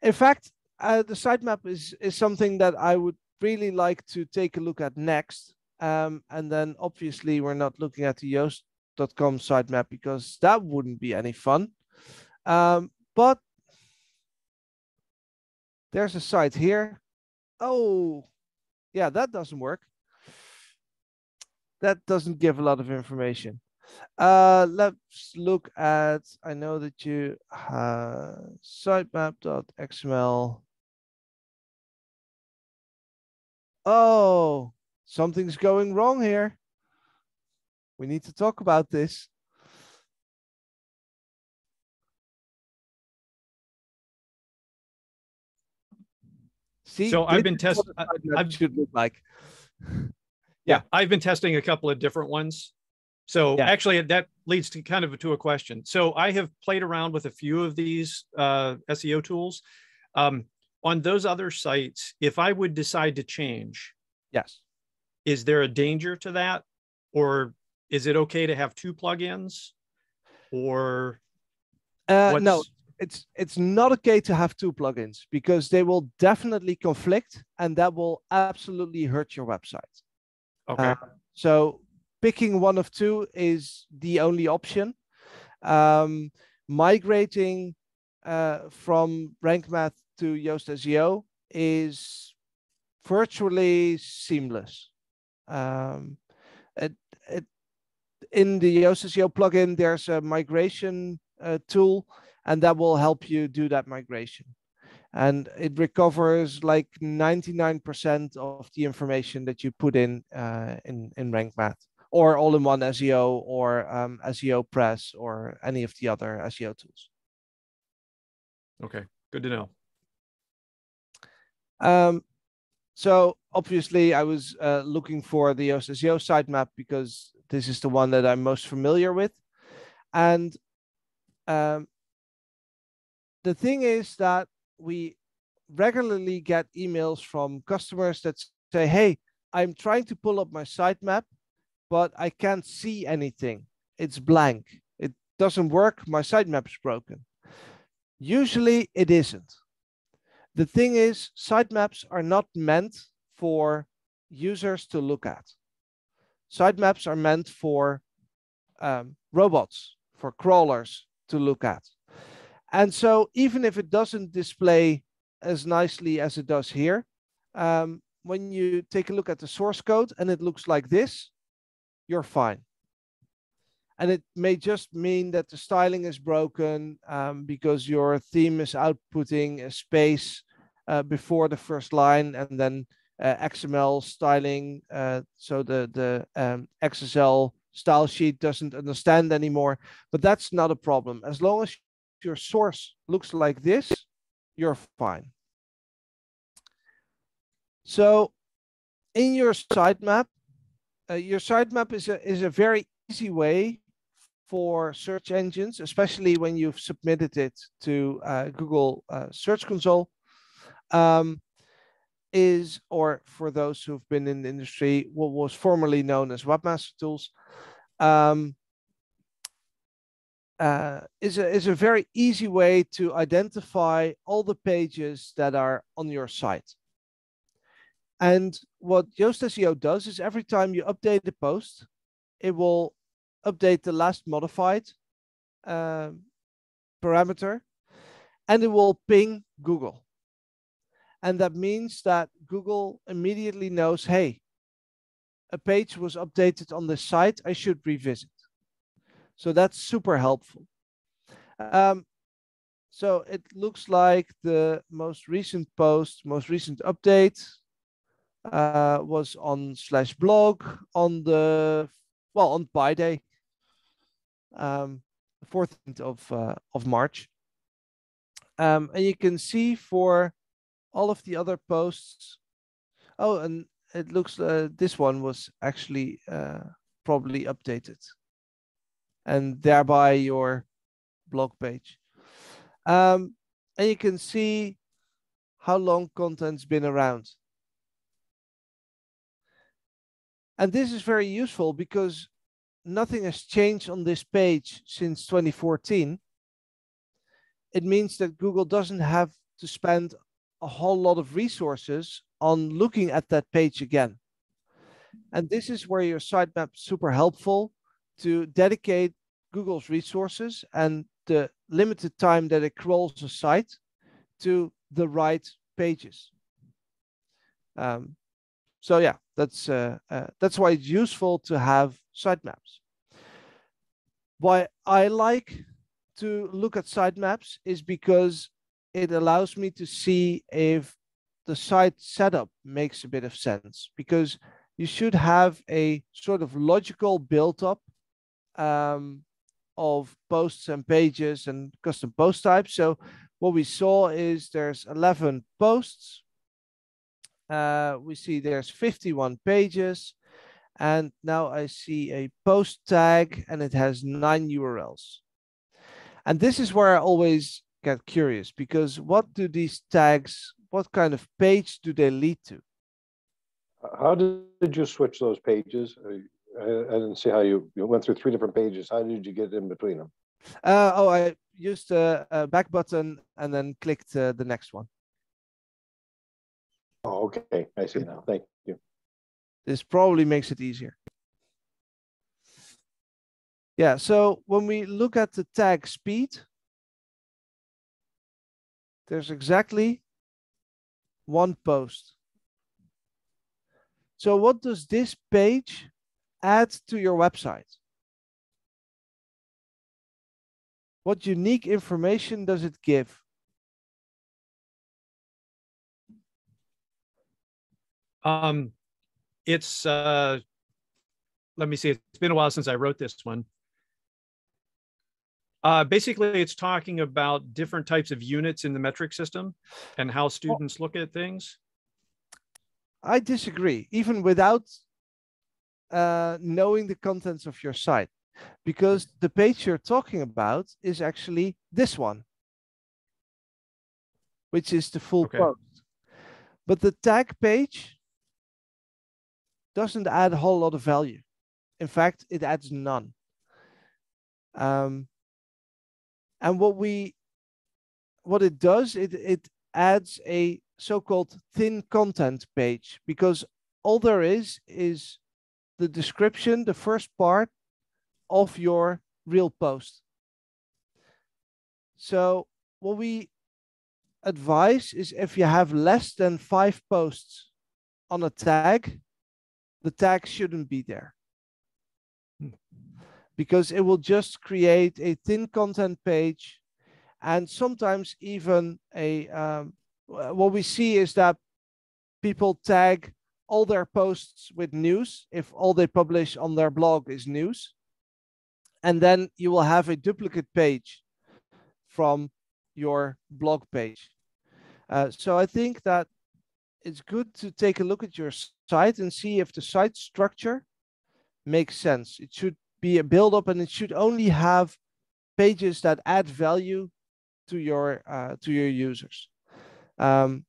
In fact, the sitemap is something that I would really like to take a look at next. And then obviously we're not looking at the Yoast.com sitemap because that wouldn't be any fun. But there's a site here. Oh, yeah, that doesn't work. That doesn't give a lot of information. Let's look at, I know that you sitemap.xml. Oh, something's going wrong here. We need to talk about this. See, so I've been testing. Should look like. Yeah, I've been testing a couple of different ones. So actually, that leads to kind of to a question. So I have played around with a few of these SEO tools. On those other sites, if I would decide to change, yes, is there a danger to that? Or is it okay to have 2 plugins? Or no, it's not okay to have 2 plugins because they will definitely conflict and that will absolutely hurt your website. Okay. So picking one of 2 is the only option. Migrating from Rank Math to Yoast SEO is virtually seamless. In the Yoast SEO plugin, there's a migration tool, and that will help you do that migration. And it recovers like 99% of the information that you put in Rank Math, or all-in-one SEO, or SEO Press, or any of the other SEO tools. Okay, good to know. So obviously I was looking for the Yoast SEO sitemap because this is the one that I'm most familiar with. And the thing is that we regularly get emails from customers that say, hey, I'm trying to pull up my sitemap, but I can't see anything. It's blank. It doesn't work. My sitemap is broken. Usually it isn't. The thing is, sitemaps are not meant for users to look at. Sitemaps are meant for robots, for crawlers to look at. And so even if it doesn't display as nicely as it does here, when you take a look at the source code and it looks like this, you're fine. And it may just mean that the styling is broken because your theme is outputting a space before the first line, and then XML styling, so the XSL style sheet doesn't understand anymore. But that's not a problem. As long as your source looks like this, you're fine. So in your sitemap is a very easy way for search engines, especially when you've submitted it to Google Search Console, or for those who've been in the industry, what was formerly known as Webmaster Tools, is a very easy way to identify all the pages that are on your site. And what Yoast SEO does is every time you update the post, it will update the last modified parameter, and it will ping Google. And that means that Google immediately knows, hey, a page was updated on this site, I should revisit. So that's super helpful. So it looks like the most recent post, most recent update was on /blog on Pi Day, 14th of March. And you can see for all of the other posts. Oh, and it looks this one was actually probably updated, and thereby your blog page. And you can see how long content's been around. And this is very useful because nothing has changed on this page since 2014. It means that Google doesn't have to spend a whole lot of resources on looking at that page again. And this is where your sitemap is super helpful to dedicate Google's resources and the limited time that it crawls a site to the right pages. So yeah, that's why it's useful to have sitemaps. Why I like to look at sitemaps is because it allows me to see if the site setup makes a bit of sense, because you should have a sort of logical build-up of posts and pages and custom post types. So what we saw is there's 11 posts. We see there's 51 pages. And now I see a post tag and it has 9 URLs. And this is where I always get curious, because what do these tags, what kind of page do they lead to? How did you switch those pages? I didn't see how you went through 3 different pages. How did you get in between them? I used a back button and then clicked the next one. Oh, okay. I see now. Thank you. This probably makes it easier. Yeah, so when we look at the tag speed, there's exactly 1 post. So what does this page add to your website? What unique information does it give? It's let me see. It's been a while since I wrote this one. Basically, it's talking about different types of units in the metric system and how students look at things. I disagree, even without knowing the contents of your site, because the page you're talking about is actually this one, which is the full post. But the tag page doesn't add a whole lot of value. In fact, it adds none. And what it does, it adds a so-called thin content page, because all there is the description, the first part of your real post. So what we advise is, if you have less than 5 posts on a tag, the tag shouldn't be there, because it will just create a thin content page. And sometimes even what we see is that people tag all their posts with news if all they publish on their blog is news. And then you will have a duplicate page from your blog page. So I think that it's good to take a look at your site and see if the site structure makes sense. It should be a build-up, and it should only have pages that add value to your users. And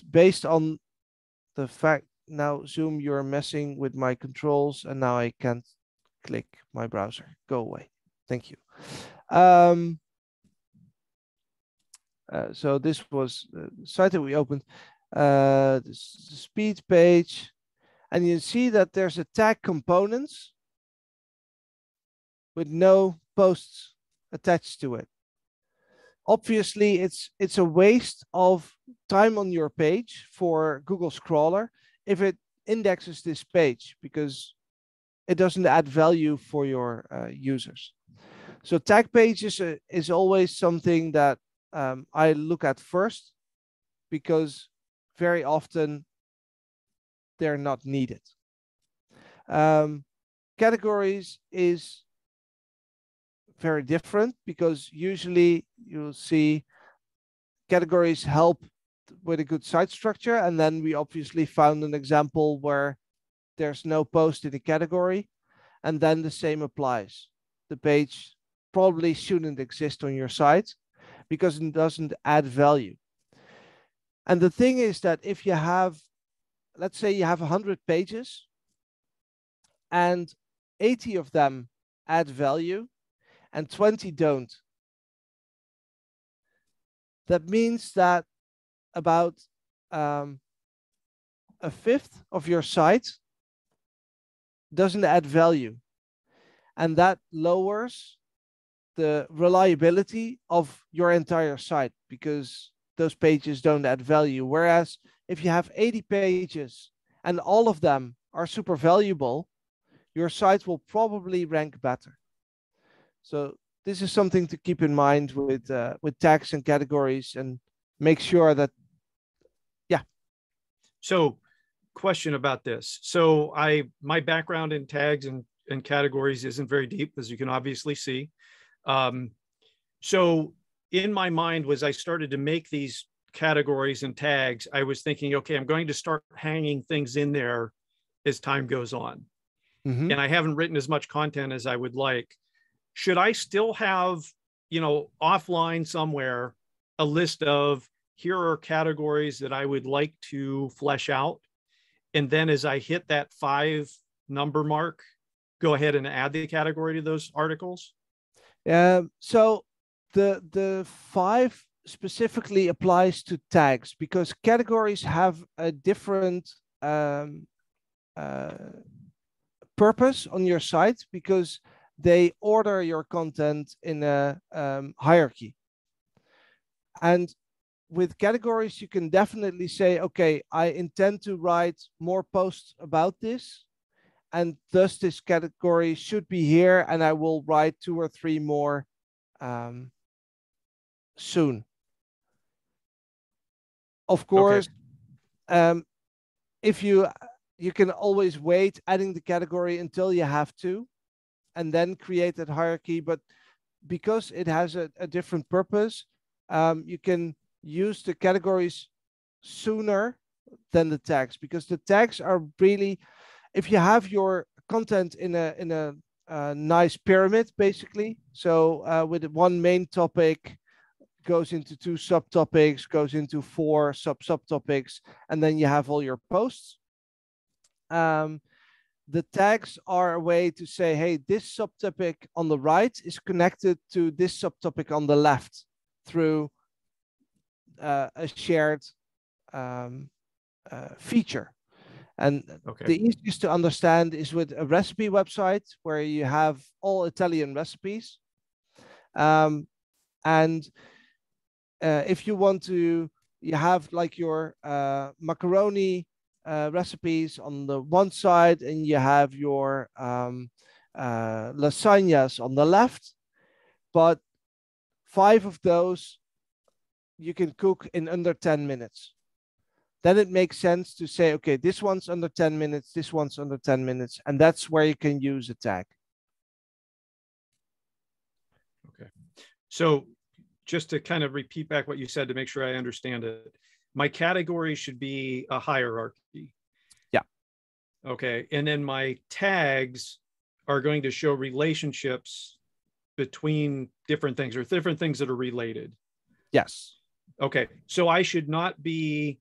based on the fact, now Zoom, you're messing with my controls, and now I can't click my browser. Go away. Thank you. So this was the site that we opened, the speed page, and you see that there's a tag components with no posts attached to it. Obviously, it's a waste of time on your page for Google Crawler if it indexes this page, because it doesn't add value for your users. So tag pages is always something that I look at first, because very often they're not needed. Categories is very different, because usually you'll see categories help with a good site structure. And then we obviously found an example where there's no post in the category, and then the same applies. The page probably shouldn't exist on your site because it doesn't add value. And the thing is that if you have, let's say you have 100 pages and 80 of them add value and 20 don't, that means that about a fifth of your site doesn't add value. And that lowers the reliability of your entire site, because those pages don't add value. Whereas if you have 80 pages and all of them are super valuable, your site will probably rank better. So this is something to keep in mind with tags and categories, and make sure that, yeah. So question about this. So my background in tags and categories isn't very deep, as you can obviously see. So in my mind, as I started to make these categories and tags, I was thinking, okay, I'm going to start hanging things in there as time goes on. Mm-hmm. And I haven't written as much content as I would like. Should I still have, offline somewhere, a list of here are categories that I would like to flesh out? And then as I hit that 5 number mark, go ahead and add the category to those articles? So the 5 specifically applies to tags, because categories have a different purpose on your site, because they order your content in a hierarchy. And with categories, you can definitely say, okay, I intend to write more posts about this, and thus this category should be here, and I will write 2 or 3 more soon. Of course, okay. If you can always wait adding the category until you have to, and then create that hierarchy. But because it has a different purpose, you can use the categories sooner than the tags, because the tags are really, if you have your content in a nice pyramid, basically. So with one main topic, goes into 2 subtopics, goes into 4 subtopics, and then you have all your posts. The tags are a way to say, hey, this subtopic on the right is connected to this subtopic on the left through a shared feature. And okay. The easiest to understand is with a recipe website where you have all Italian recipes. If you want to, you have like your macaroni recipes on the one side, and you have your lasagnas on the left, but 5 of those you can cook in under 10 minutes. Then it makes sense to say, okay, this one's under 10 minutes, this one's under 10 minutes, and that's where you can use a tag. Okay. So just to kind of repeat back what you said to make sure I understand it, my category should be a hierarchy. Yeah. Okay. And then my tags are going to show relationships between different things, or different things that are related. Yes. Okay. So I should not be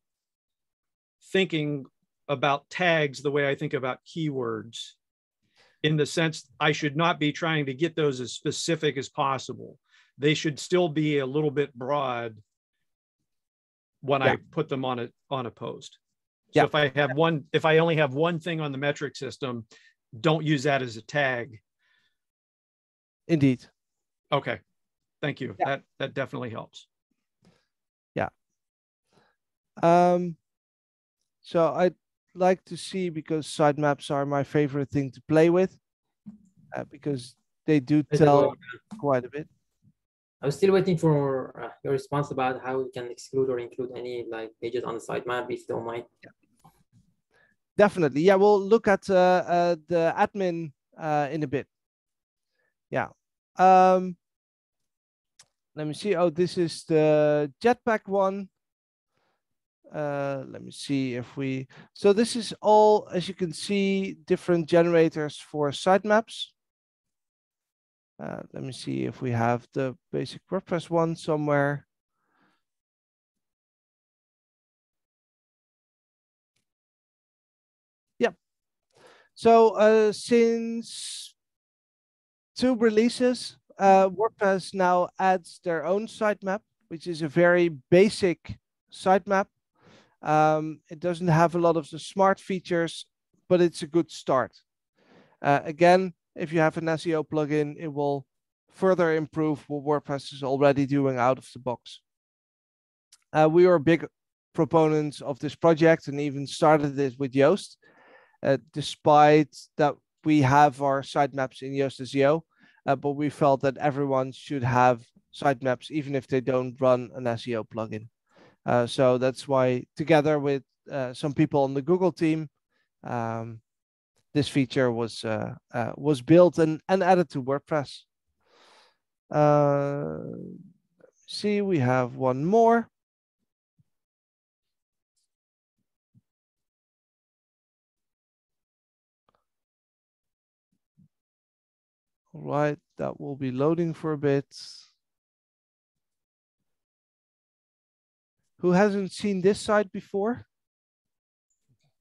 thinking about tags the way I think about keywords, in the sense I should not be trying to get those as specific as possible. They should still be a little bit broad when I put them on a post. So if I have if I only have one thing on the metric system, don't use that as a tag. Indeed. Okay. Thank you. Yeah. That definitely helps. Yeah. So I'd like to see, because sitemaps are my favorite thing to play with, because they do tell quite a bit. I was still waiting for your response about how we can exclude or include any like pages on the sitemap, if you don't mind. Yeah. Definitely. Yeah, we'll look at the admin in a bit. Yeah. Let me see. Oh, this is the Jetpack one. Let me see if we. So this is all, as you can see, different generators for sitemaps. Let me see if we have the basic WordPress one somewhere. Yep. So since 2 releases, WordPress now adds their own sitemap, which is a very basic sitemap. It doesn't have a lot of the smart features, but it's a good start. Again, if you have an SEO plugin, it will further improve what WordPress is already doing out of the box. We were big proponents of this project and even started it with Yoast, despite that we have our sitemaps in Yoast Seo, but we felt that everyone should have sitemaps, even if they don't run an SEO plugin. So that's why, together with some people on the Google team, this feature was built and added to WordPress. See, we have one more. All right, that will be loading for a bit. Who hasn't seen this site before?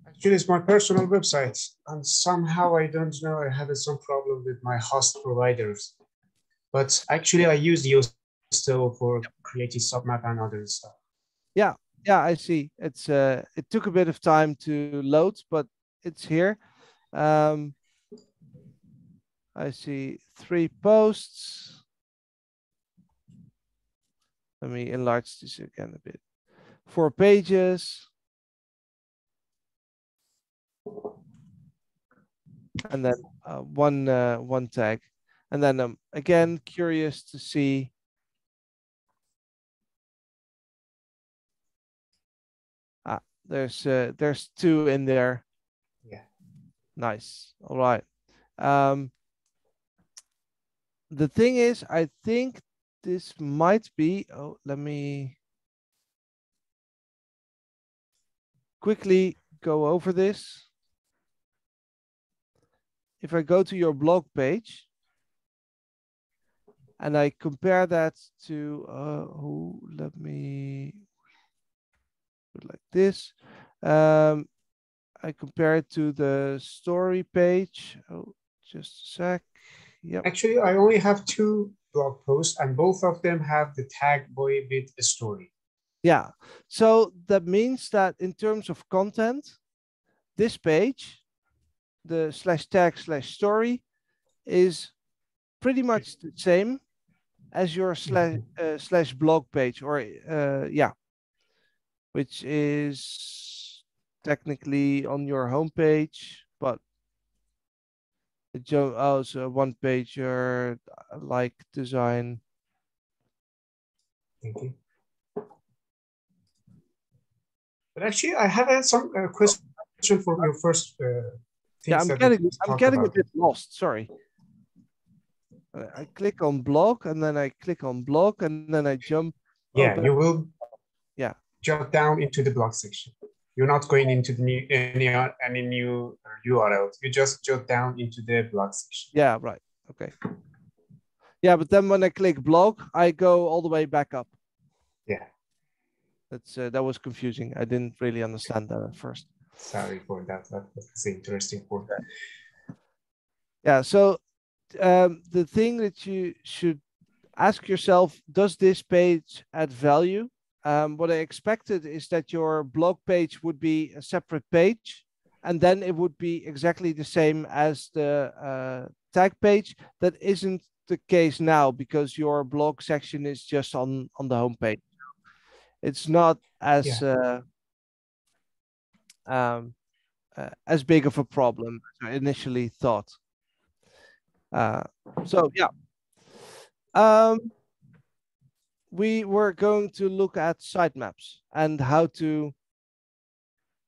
Actually, it's my personal website, and somehow I don't know, I had some problem with my host providers. But actually, I use Yoast Seo for creating submap and other stuff. Yeah, I see. It's it took a bit of time to load, but it's here. I see 3 posts. Let me enlarge this again a bit. 4 pages. And then one tag. And then I'm again curious to see. There's 2 in there. Yeah. Nice. All right. The thing is, I think this might be, oh, let me quickly go over this. If I go to your blog page and I compare that to, let me put it like this. I compare it to the story page. Oh, just a sec. Yep. Actually, I only have 2 blog posts, and both of them have the tag boy with a story. Yeah. So that means that in terms of content, this page, the /tag/story, is pretty much the same as your /blog page, or yeah, which is technically on your homepage, but it's also a one-pager like design. Thank you. But actually, I have some question for your first Yeah, I'm getting a bit lost. Sorry. I click on blog, and then I click on blog, and then I jump. Yeah, you will. Yeah. Jump down into the blog section. You're not going into the new, any new URL. You just jump down into the blog section. Yeah. Right. Okay. Yeah, but then when I click blog, I go all the way back up. Yeah. That was confusing. I didn't really understand that at first. Sorry for that. That's interesting point. Yeah. So the thing that you should ask yourself, does this page add value? What I expected is that your blog page would be a separate page, and then it would be exactly the same as the tag page. That isn't the case now, because your blog section is just on the home page. It's not as as big of a problem as I initially thought. So yeah. We were going to look at sitemaps and how to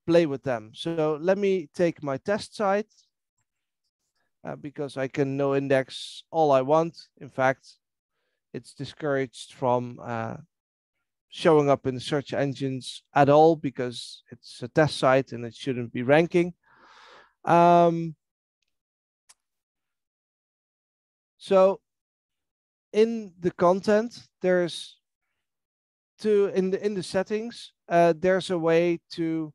play with them. So let me take my test site because I can no index all I want. In fact, it's discouraged from showing up in search engines at all because it's a test site and it shouldn't be ranking. So in the content, there's in the settings, there's a way to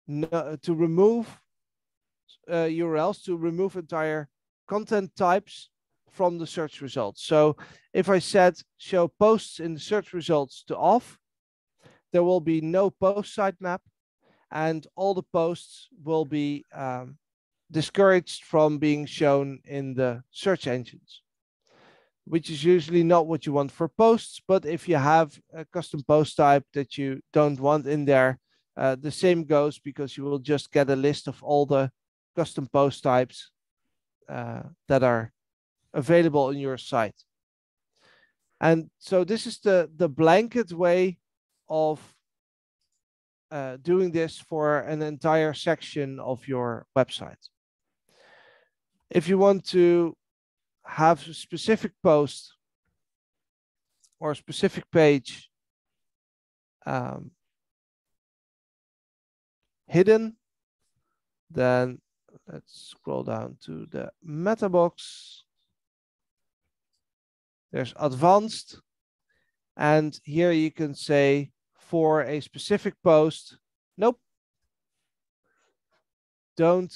remove URLs, to remove entire content types from the search results. So if I set show posts in the search results to off, there will be no post sitemap, and all the posts will be discouraged from being shown in the search engines, which is usually not what you want for posts. But if you have a custom post type that you don't want in there, the same goes, because you will just get a list of all the custom post types that are available on your site. And so this is the blanket way of doing this for an entire section of your website. If you want to have a specific post or a specific page hidden, then let's scroll down to the meta box. There's advanced, and here you can say for a specific post, nope, don't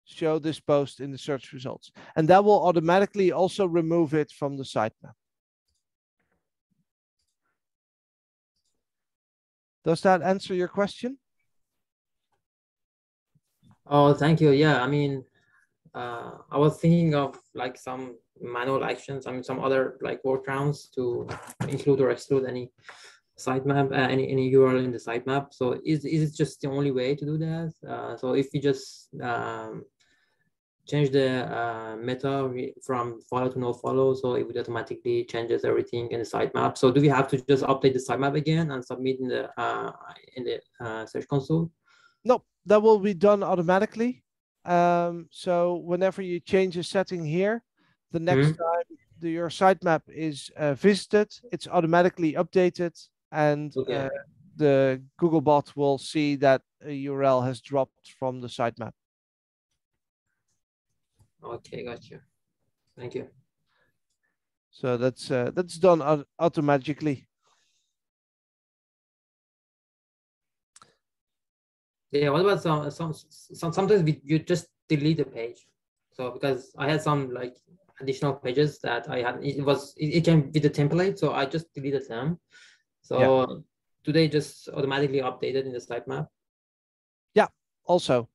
show this post in the search results. And that will automatically also remove it from the sitemap. Does that answer your question? Oh, thank you. Yeah, I mean, I was thinking of like some manual actions, I mean, some other like workarounds to include or exclude any sitemap, any URL in the sitemap. So is it just the only way to do that? So if we just change the meta from follow to no follow, so it would automatically changes everything in the sitemap. So do we have to just update the sitemap again and submit in the Search Console? No, that will be done automatically. So whenever you change a setting here, the next time your sitemap is visited, it's automatically updated, and the Googlebot will see that a URL has dropped from the sitemap. Okay, got you. Thank you. So that's done automatically. Yeah, what about sometimes you just delete the page? So because I had some like additional pages that I had, it came with the template, so I just deleted them. So do they just automatically updated in the sitemap? Yeah, also.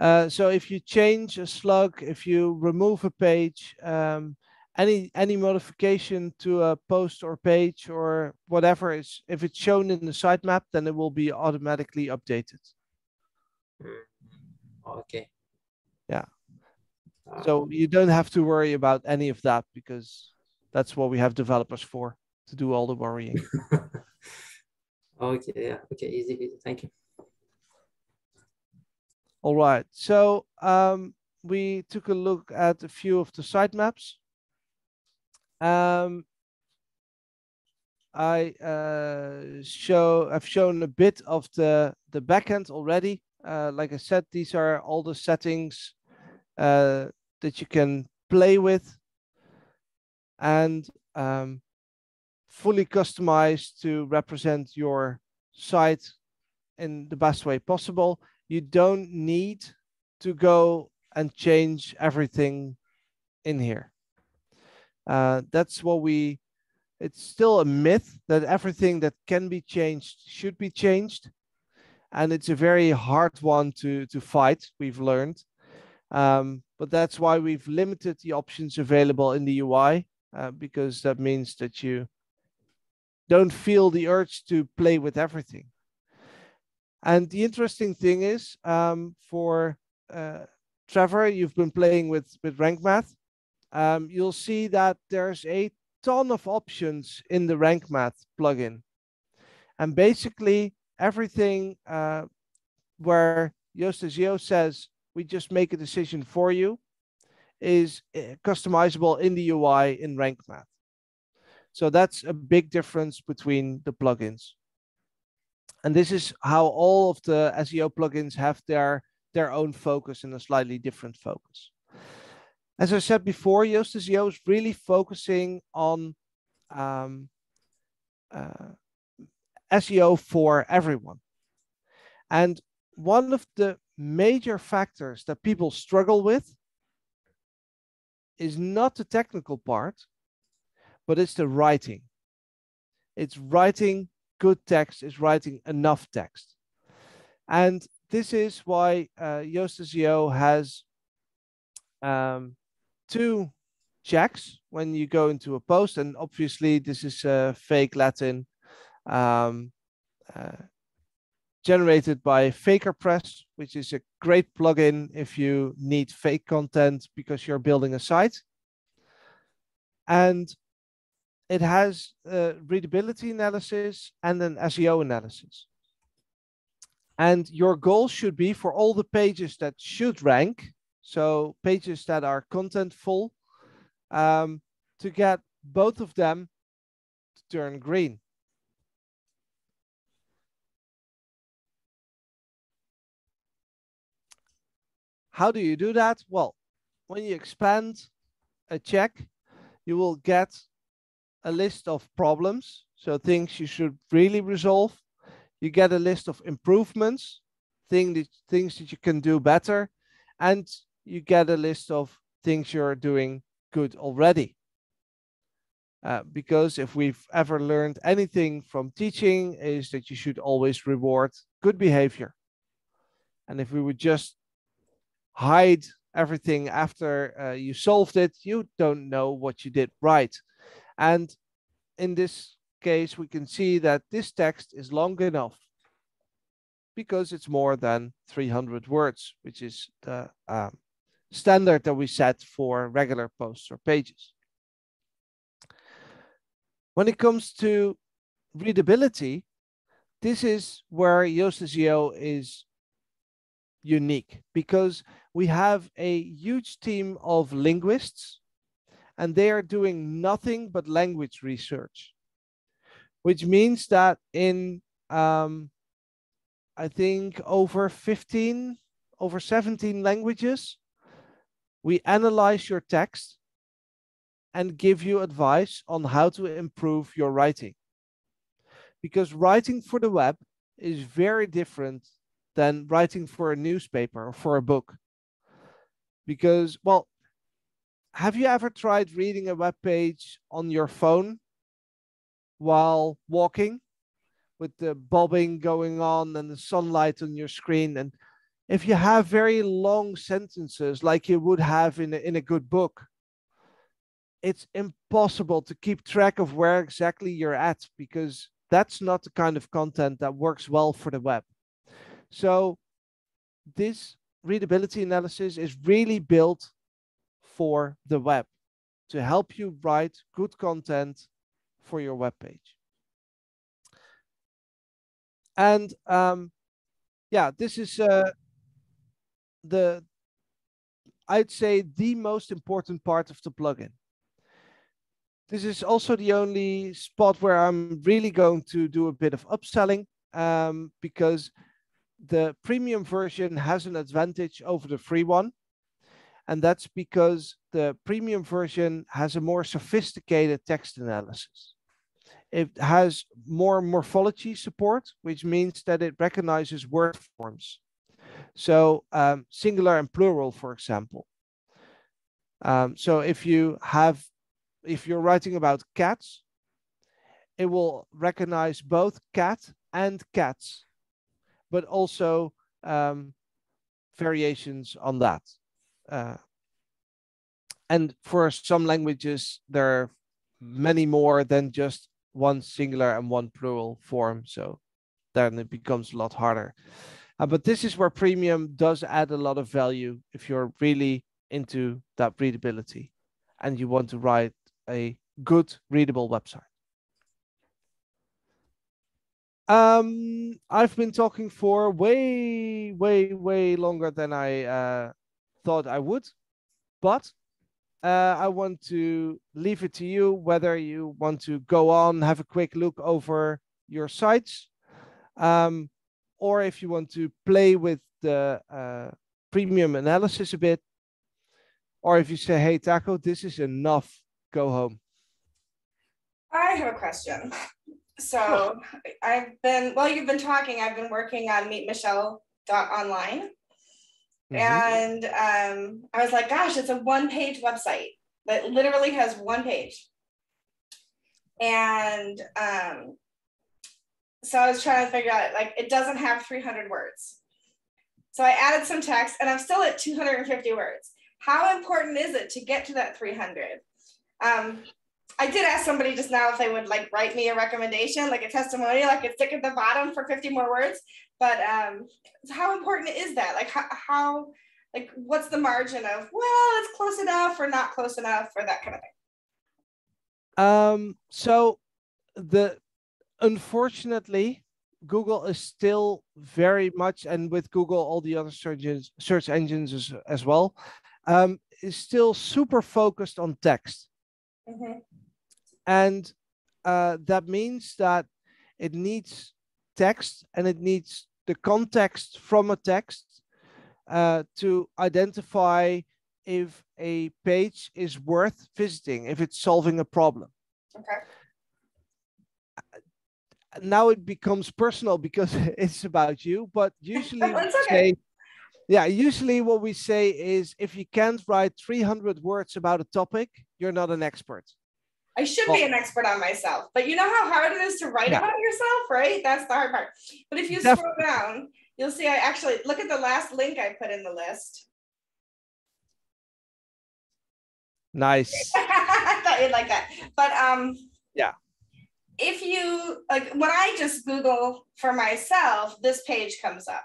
So if you change a slug, if you remove a page, any modification to a post or page or whatever is, if it's shown in the sitemap, then it will be automatically updated. Okay. Yeah. So you don't have to worry about any of that, because that's what we have developers for, to do all the worrying. Okay. Yeah. Okay. Easy. Thank you. All right. So we took a look at a few of the sitemaps. I've shown a bit of the backend already. Like I said, these are all the settings that you can play with and fully customized to represent your site in the best way possible. You don't need to go and change everything in here. That's what it's still a myth that everything that can be changed should be changed. And it's a very hard one to fight, we've learned. But that's why we've limited the options available in the UI, because that means that you don't feel the urge to play with everything. And the interesting thing is, for Trevor, you've been playing with rank math. You'll see that there's a ton of options in the rank math plugin. And basically everything where Yoast Seo says, we just make a decision for you, is customizable in the UI in rank math. So that's a big difference between the plugins. And this is how all of the SEO plugins have their own focus and a slightly different focus. As I said before, Yoast Seo is really focusing on SEO for everyone. And one of the major factors that people struggle with is not the technical part, but it's the writing. It's writing good text, it's writing enough text. And this is why Yoast Seo has two checks when you go into a post. And obviously this is fake Latin generated by FakerPress, which is a great plugin if you need fake content because you're building a site. And it has readability analysis and an SEO analysis. And your goal should be for all the pages that should rank, so pages that are contentful, to get both of them to turn green. How do you do that? Well, when you expand a check, you will get a list of problems, so things you should really resolve. You get a list of improvements, things that you can do better, and you get a list of things you're doing good already. Because if we've ever learned anything from teaching, is that you should always reward good behavior. And if we would just hide everything after you solved it, you don't know what you did right. And in this case, we can see that this text is long enough because it's more than 300 words, which is the standard that we set for regular posts or pages. When it comes to readability, this is where Yoast Seo is unique, because we have a huge team of linguists and they are doing nothing but language research, which means that in I think over 17 languages, we analyze your text and give you advice on how to improve your writing. Because writing for the web is very different than writing for a newspaper or for a book. Because, well, have you ever tried reading a web page on your phone while walking with the bobbing going on and the sunlight on your screen? And if you have very long sentences like you would have in a good book, it's impossible to keep track of where exactly you're at, because that's not the kind of content that works well for the web. So this readability analysis is really built for the web to help you write good content for your web page. And yeah, this is I'd say the most important part of the plugin. This is also the only spot where I'm really going to do a bit of upselling, because the premium version has an advantage over the free one. And that's because the premium version has a more sophisticated text analysis. It has more morphology support, which means that it recognizes word forms. So singular and plural, for example. So if you're writing about cats, it will recognize both cat and cats, but also variations on that. And for some languages, there are many more than just one singular and one plural form. So then it becomes a lot harder. But this is where premium does add a lot of value if you're really into that readability and you want to write a good readable website. I've been talking for way longer than I thought I would, but I want to leave it to you whether you want to go on, have a quick look over your sites, or if you want to play with the premium analysis a bit, or if you say, hey, Taco, this is enough, go home. I have a question. So while you've been talking, I've been working on meetmichelle.online. And I was like, gosh, it's a one-page website that literally has one page. And so I was trying to figure out, like, it doesn't have 300 words. So I added some text and I'm still at 250 words. How important is it to get to that 300? I did ask somebody just now if they would like write me a recommendation, like a testimonial, I could stick at the bottom for 50 more words. But how important is that? Like how like what's the margin of, well, it's close enough or not close enough or that kind of thing? So unfortunately, Google is still very much, and with Google, all the other search engines as well, is still super focused on text. And that means that it needs text and it needs the context from a text to identify if a page is worth visiting, if it's solving a problem. Okay. now it becomes personal because it's about you, but usually That's we okay. say, yeah, usually what we say is if you can't write 300 words about a topic, you're not an expert. I should be an expert on myself, but you know how hard it is to write Yeah. about yourself, right? That's the hard part. But if you scroll down, you'll see I actually look at the last link I put in the list. Nice. I thought you'd like that. But yeah. If you like, when I just Google for myself, this page comes up.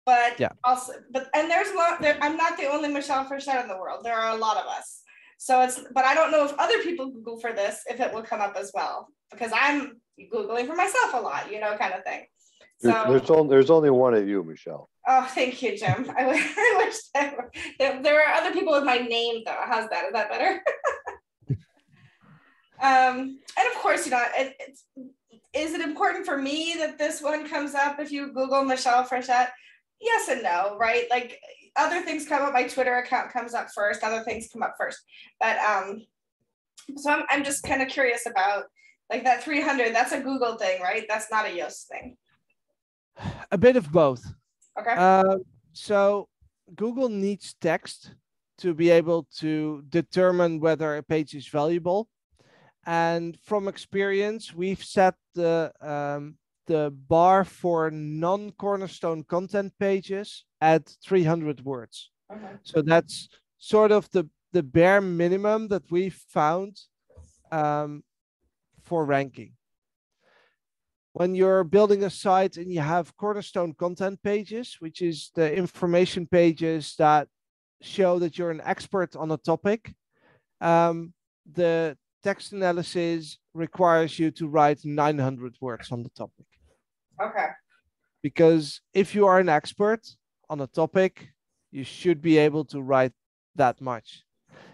But yeah. Also, and there's a lot. I'm not the only Michelle Frechette in the world. There are a lot of us. So but I don't know if other people Google for this, if it will come up as well, because I'm Googling for myself a lot, you know, kind of thing. So there's only one of you, Michelle. Oh, thank you, Jim. I wish there are other people with my name though. How's that? Is that better? And of course, you know, is it important for me that this one comes up if you Google Michelle Frechette? Yes and no, right? Like other things come up. My Twitter account comes up first. Other things come up first. But so I'm just kind of curious about like that 300. That's a Google thing, right? That's not a Yoast thing. A bit of both. Okay. So Google needs text to be able to determine whether a page is valuable. And from experience, we've set the bar for non-Cornerstone content pages at 300 words. Okay. So that's sort of the bare minimum that we've found for ranking. When you're building a site and you have Cornerstone content pages, which is the information pages that show that you're an expert on a topic, the text analysis requires you to write 900 words on the topic. Okay. Because if you are an expert on a topic, you should be able to write that much.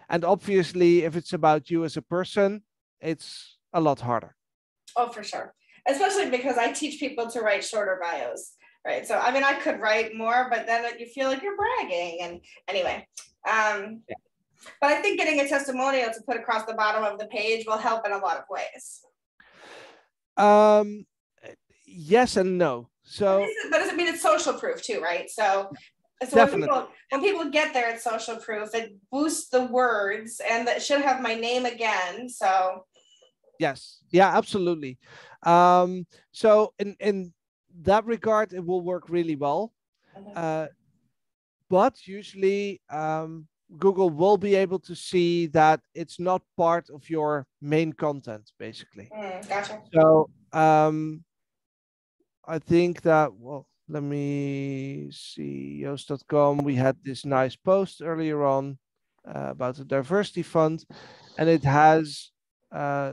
And obviously, if it's about you as a person, it's a lot harder. Oh, for sure. Especially because I teach people to write shorter bios, right? So, I mean, I could write more, but then you feel like you're bragging. And anyway, yeah. But I think getting a testimonial to put across the bottom of the page will help in a lot of ways. Yes and no. So, but does it mean it's social proof too, right? So when people get there, it's social proof. It boosts the words, and that should have my name again. So. Yes. Yeah, absolutely. So in that regard, it will work really well. But usually, Google will be able to see that it's not part of your main content, basically. Gotcha. So I think that, well, let me see, Yoast.com. We had this nice post earlier on about the diversity fund, and it has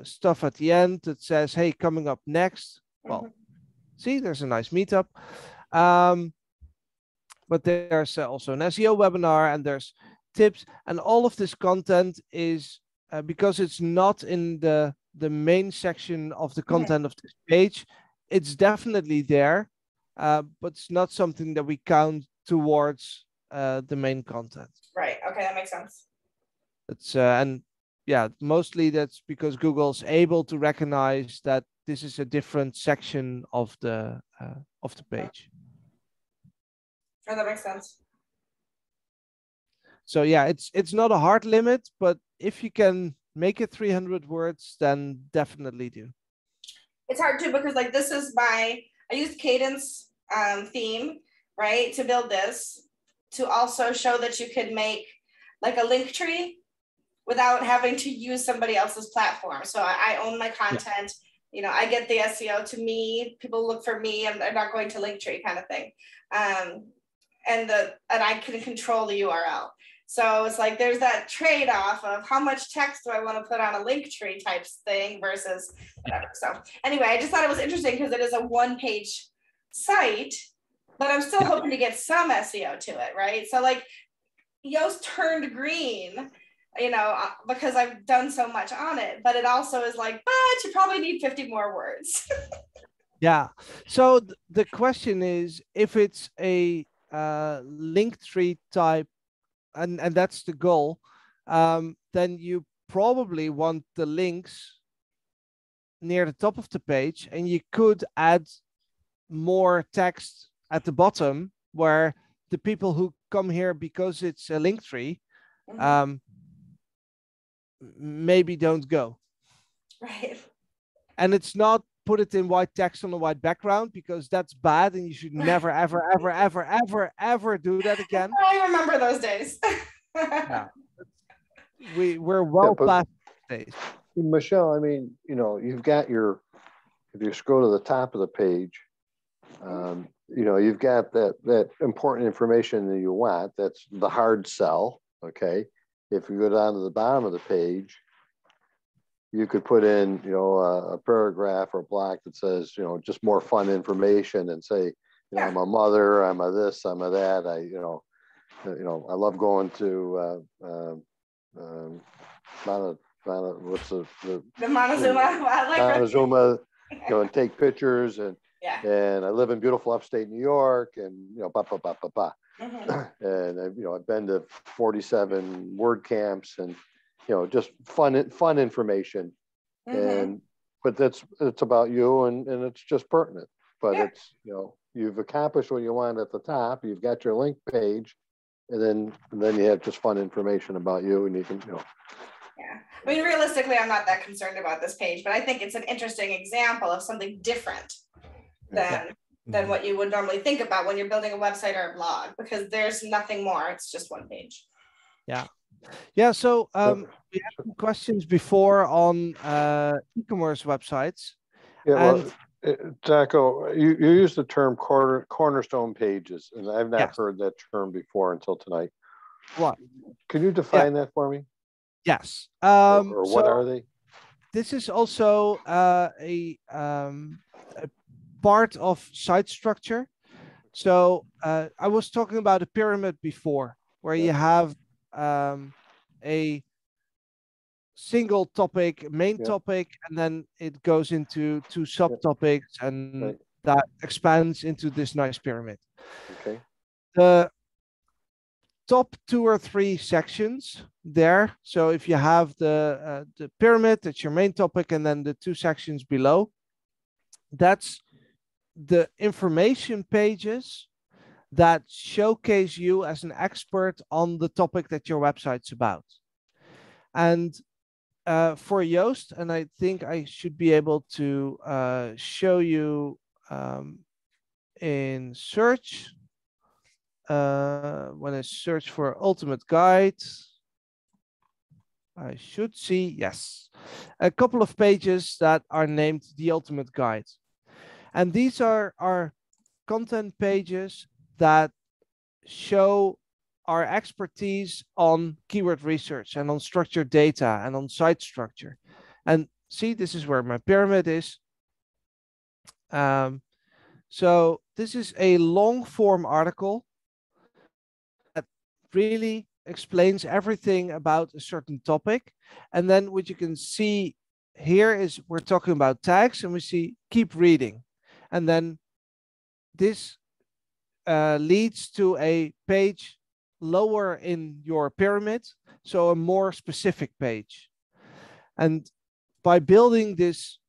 stuff at the end that says, hey, coming up next. Well, see, there's a nice meetup. But there's also an SEO webinar, and there's tips, and all of this content is because it's not in the main section of the content of this page. It's definitely there, but it's not something that we count towards the main content. Right. Okay, that makes sense. It's and yeah, mostly that's because Google's able to recognize that this is a different section of the page. Oh, that makes sense. So yeah, it's not a hard limit, but if you can make it 300 words, then definitely do. It's hard too, because like this is I used Cadence theme, right, to build this, to also show that you could make like a link tree without having to use somebody else's platform. So I own my content. Yeah. You know, I get the SEO to me, people look for me, and they're not going to Linktree kind of thing. And I can control the URL. So it's like there's that trade-off of how much text do I want to put on a Linktree type thing versus whatever. So anyway, I just thought it was interesting because it is a one-page site, but I'm still hoping to get some SEO to it, right? So like Yoast turned green, you know, because I've done so much on it, but it also is like, but you probably need 50 more words. Yeah. So the question is, if it's a Linktree type, and that's the goal, then you probably want the links near the top of the page, and you could add more text at the bottom where the people who come here because it's a link tree maybe don't go. Right. And it's not put it in white text on a white background, because that's bad and you should never, ever, ever, ever, ever, ever do that again. I remember those days. Yeah. We're well past days. Michelle, I mean, you know, you've got your, if you scroll to the top of the page, you know, you've got that important information that you want. That's the hard sell. Okay. If you go down to the bottom of the page, you could put in, you know, a paragraph or a block that says, you know, just more fun information, and say, you know, I'm a mother, I'm a this, I'm a that. I love going to the Montezuma. Montezuma, you know, and take pictures, and I live in beautiful upstate New York, and you know, and you know, I've been to 47 word camps, and you know, just fun information, but it's about you, and it's just pertinent, but it's, you know, you've accomplished what you want at the top. You've got your link page, and then you have just fun information about you, and you can, you know. Yeah, I mean, realistically, I'm not that concerned about this page, but I think it's an interesting example of something different than what you would normally think about when you're building a website or a blog, because there's nothing more. It's just one page. Yeah. Yeah. So we had some questions before on e-commerce websites. Yeah. Well, Taco, you used the term cornerstone pages, and I've not heard that term before until tonight. What? Can you define that for me? Yes. Or what are they? This is also a part of site structure. So I was talking about a pyramid before, where you have a single topic, main topic, and then it goes into two subtopics, and that expands into this nice pyramid. Okay. The top 2 or 3 sections there. So if you have the pyramid, that's your main topic, and then the 2 sections below, that's the information pages that showcase you as an expert on the topic that your website's about. And for Yoast, and I think I should be able to show you in search, when I search for ultimate guide, I should see, yes, a couple of pages that are named the ultimate guide. And these are our content pages that show our expertise on keyword research and on structured data and on site structure. And see, this is where my pyramid is. So this is a long form article that really explains everything about a certain topic. And then what you can see here is we're talking about tags, and we see keep reading. And then this leads to a page lower in your pyramid, so a more specific page. And by building this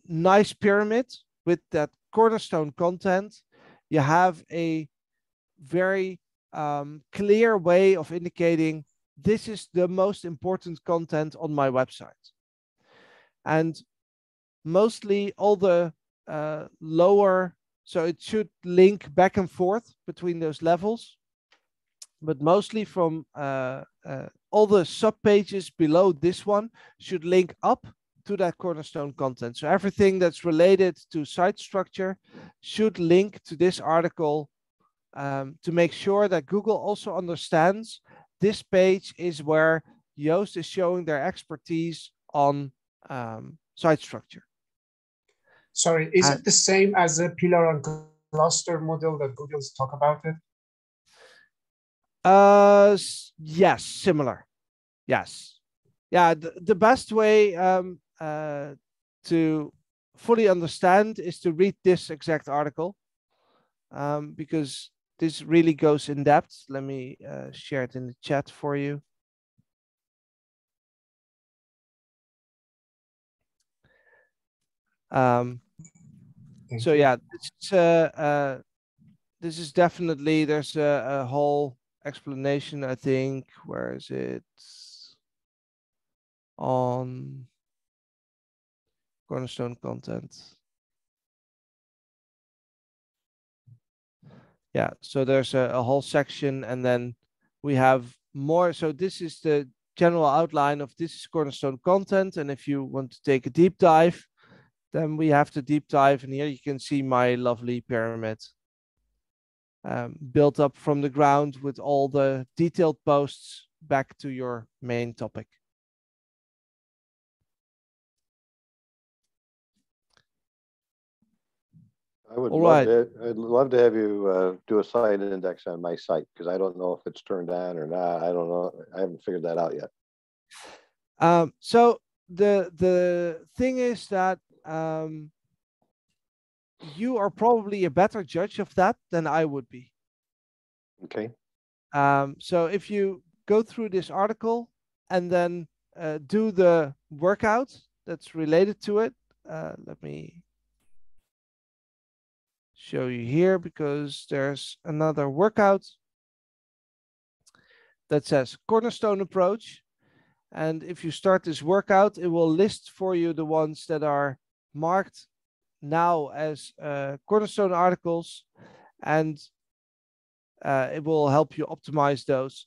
nice pyramid with that cornerstone content, you have a very clear way of indicating this is the most important content on my website. And mostly all the lower, so it should link back and forth between those levels, but mostly from all the sub pages below this one should link up to that cornerstone content. So everything that's related to site structure should link to this article, to make sure that Google also understands this page is where Yoast is showing their expertise on site structure. Sorry, is it the same as a pillar and cluster model that Google's talk about it? Yes, similar. Yes. Yeah, the best way to fully understand is to read this exact article, because this really goes in depth. Let me share it in the chat for you. So yeah, this is definitely, there's a whole explanation, I think. Where is it? On Cornerstone Content. Yeah, so there's a whole section, and then we have more. So this is the general outline of this is Cornerstone Content. And if you want to take a deep dive, then we have to deep dive. And here you can see my lovely pyramid built up from the ground with all the detailed posts back to your main topic. I'd love to have you do a site index on my site, because I don't know if it's turned on or not. I don't know. I haven't figured that out yet. So the thing is that you are probably a better judge of that than I would be. Okay. So if you go through this article and then do the workout that's related to it, let me show you here, because there's another workout that says Cornerstone approach. And if you start this workout, it will list for you the ones that are marked now as Cornerstone articles, and it will help you optimize those.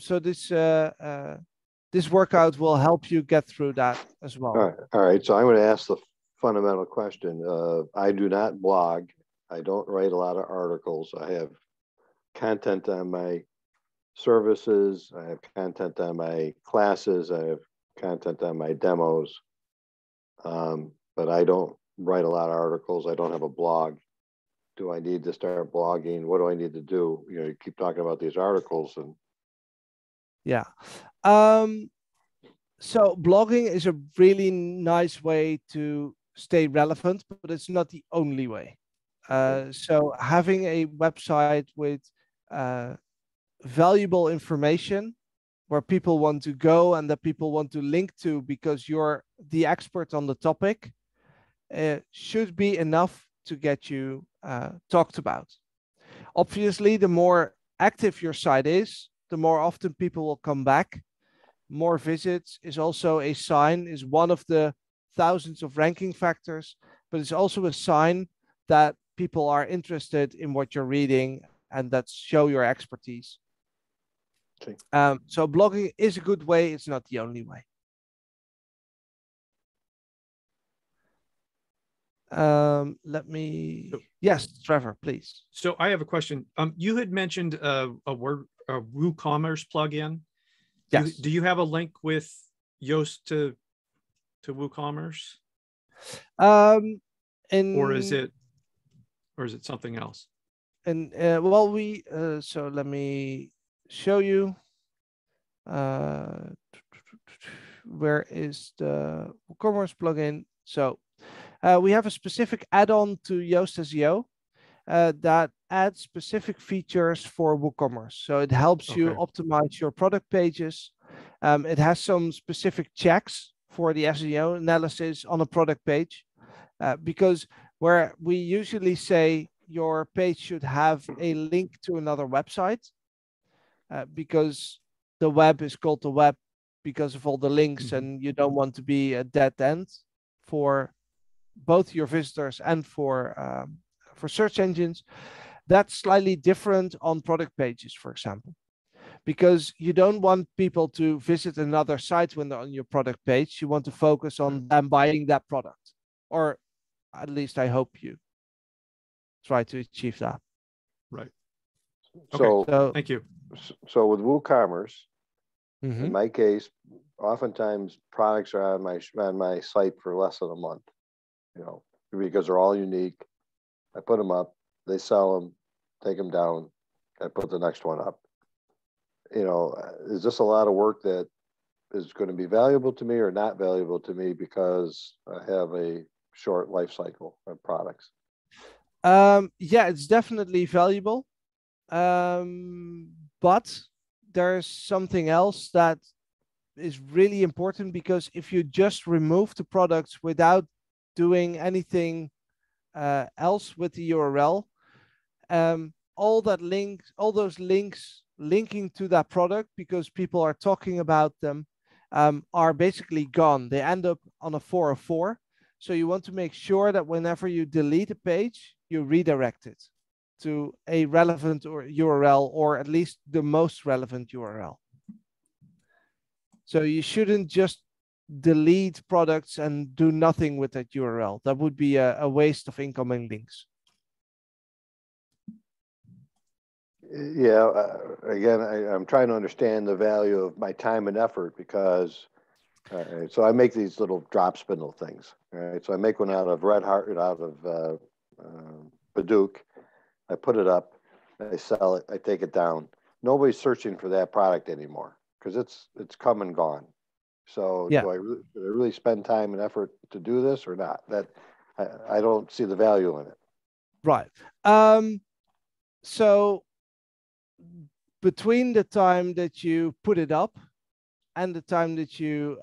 So this workout will help you get through that as well. All right. So I'm going to ask the fundamental question. I do not blog. I don't write a lot of articles. I have content on my services. I have content on my classes. I have content on my demos. But I don't write a lot of articles. I don't have a blog. Do I need to start blogging? What do I need to do? You know, you keep talking about these articles and. Yeah. So blogging is a really nice way to stay relevant, but it's not the only way. So having a website with valuable information where people want to go and that people want to link to because you're the expert on the topic should be enough to get you talked about. Obviously, the more active your site is, the more often people will come back. More visits is also a sign, is one of the thousands of ranking factors, but it's also a sign that people are interested in what you're reading and that show your expertise. Okay. So blogging is a good way. It's not the only way. Let me. Yes, Trevor, please. So I have a question. You had mentioned a WooCommerce plugin. Yes. Do you have a link with Yoast to WooCommerce? Or is it something else? And well, so let me show you. Where is the WooCommerce plugin? So we have a specific add-on to Yoast SEO that adds specific features for WooCommerce. So it helps you optimize your product pages. It has some specific checks for the SEO analysis on a product page, because where we usually say your page should have a link to another website, because the web is called the web because of all the links, and you don't want to be a dead end for both your visitors and for search engines. That's slightly different on product pages, for example, because you don't want people to visit another site when they're on your product page. You want to focus on them buying that product, or at least I hope you try to achieve that. Right. So, thank you. So with WooCommerce, in my case, oftentimes products are on my site for less than a month, you know, because they're all unique. I put them up, they sell them, take them down, I put the next one up. You know, is this a lot of work that is going to be valuable to me or not valuable to me because I have a short life cycle of products? Yeah, it's definitely valuable. But there's something else that is really important, because if you just remove the products without doing anything else with the URL, all those links linking to that product because people are talking about them are basically gone. They end up on a 404. So you want to make sure that whenever you delete a page, you redirect it to a relevant URL, or at least the most relevant URL. So you shouldn't just delete products and do nothing with that URL. That would be a waste of incoming links. Yeah, again, I'm trying to understand the value of my time and effort because, so I make these little drop spindle things, right? So I make one out of Red Heart, out of Baduk. I put it up, I sell it, I take it down. Nobody's searching for that product anymore because it's come and gone. So yeah. do I really spend time and effort to do this or not? That I don't see the value in it. Right. So between the time that you put it up and the time that you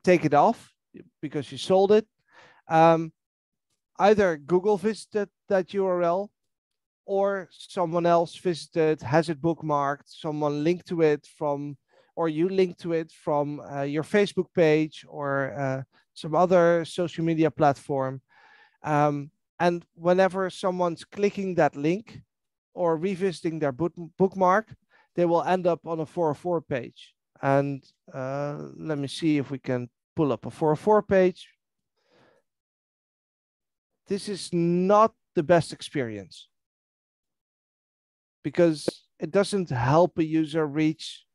take it off because you sold it, either Google visited that URL or someone else visited, has it bookmarked, someone linked to it from, or you link to it from your Facebook page or some other social media platform. And whenever someone's clicking that link or revisiting their bookmark, they will end up on a 404 page. And let me see if we can pull up a 404 page. This is not the best experience because it doesn't help a user reach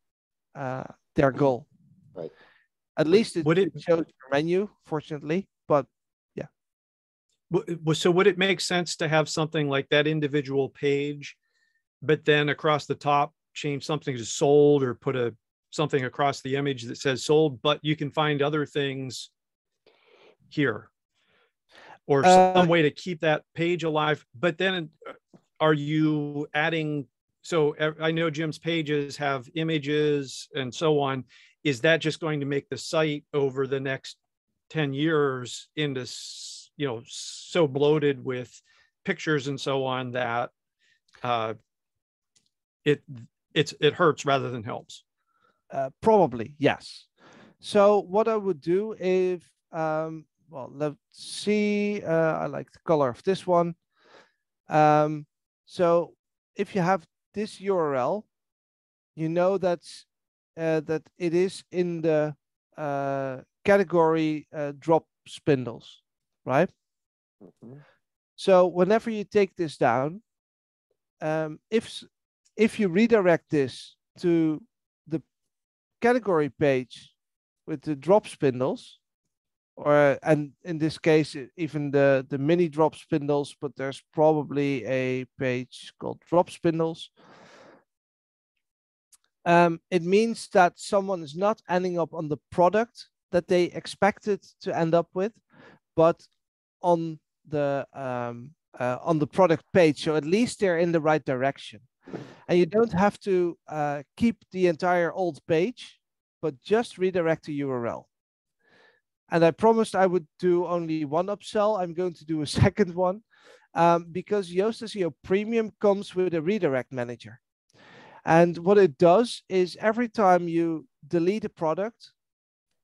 their goal. Right. At least it shows your menu, fortunately, but yeah. So would it make sense to have something like that individual page, but then across the top, change something to sold or put something across the image that says sold, but you can find other things here? Or some way to keep that page alive. But then are you adding, so I know Jim's pages have images and so on. Is that just going to make the site over the next 10 years into, you know, so bloated with pictures and so on that it hurts rather than helps? Probably, yes. So what I would do if, well, let's see. I like the color of this one. So if you have this URL, you know that it is in the category drop spindles, right? Mm-hmm. So whenever you take this down, if you redirect this to the category page with the drop spindles, and in this case, even the mini drop spindles, but there's probably a page called drop spindles. It means that someone is not ending up on the product that they expected to end up with, but on the product page. So at least they're in the right direction. And you don't have to keep the entire old page, but just redirect the URL. And I promised I would do only one upsell. I'm going to do a second one because Yoast Seo Premium comes with a redirect manager. And what it does is every time you delete a product,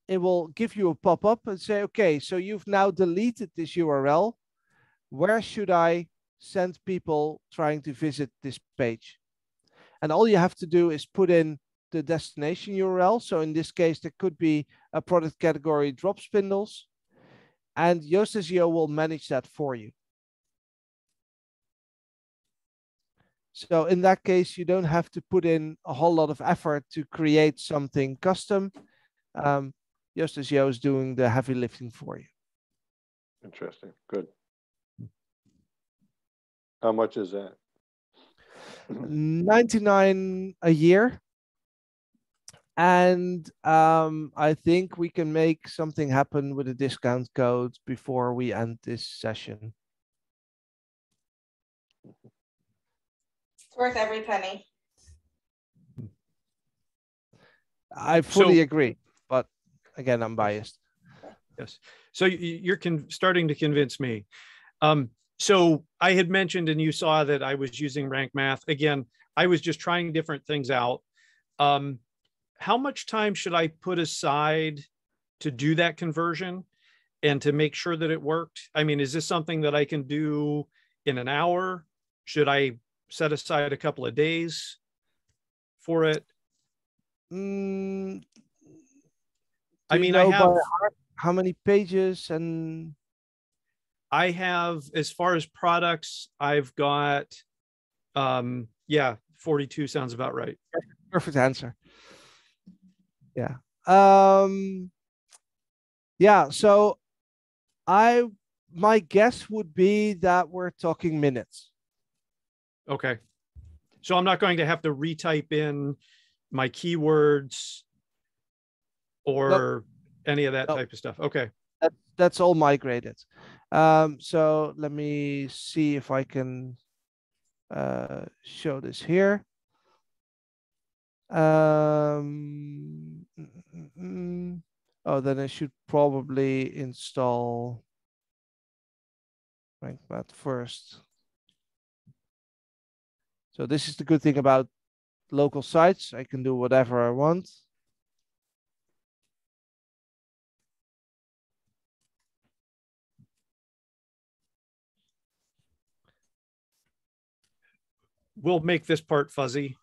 it will give you a pop-up and say, okay, so you've now deleted this URL. Where should I send people trying to visit this page? And all you have to do is put in the destination URL. So in this case, there could be a product category drop spindles, and Yoast Seo will manage that for you. So in that case, you don't have to put in a whole lot of effort to create something custom. Yoast Seo is doing the heavy lifting for you. Interesting. Good. How much is that? $99 a year. And I think we can make something happen with a discount code before we end this session. It's worth every penny. I fully agree, but again, I'm biased. Yes. So you're starting to convince me. So I had mentioned, and you saw that I was using rank math. Again, I was just trying different things out. How much time should I put aside to do that conversion and to make sure that it worked? I mean, is this something that I can do in an hour? Should I set aside a couple of days for it? I mean, I have how many pages, and I have, as far as products, I've got, yeah, 42 sounds about right. Perfect answer. Yeah. Yeah. So my guess would be that we're talking minutes. Okay. So I'm not going to have to retype in my keywords or any of that type of stuff. Okay. That's all migrated. So let me see if I can show this here. Oh, then I should probably install rank math first. So this is the good thing about local sites. I can do whatever I want. We'll make this part fuzzy.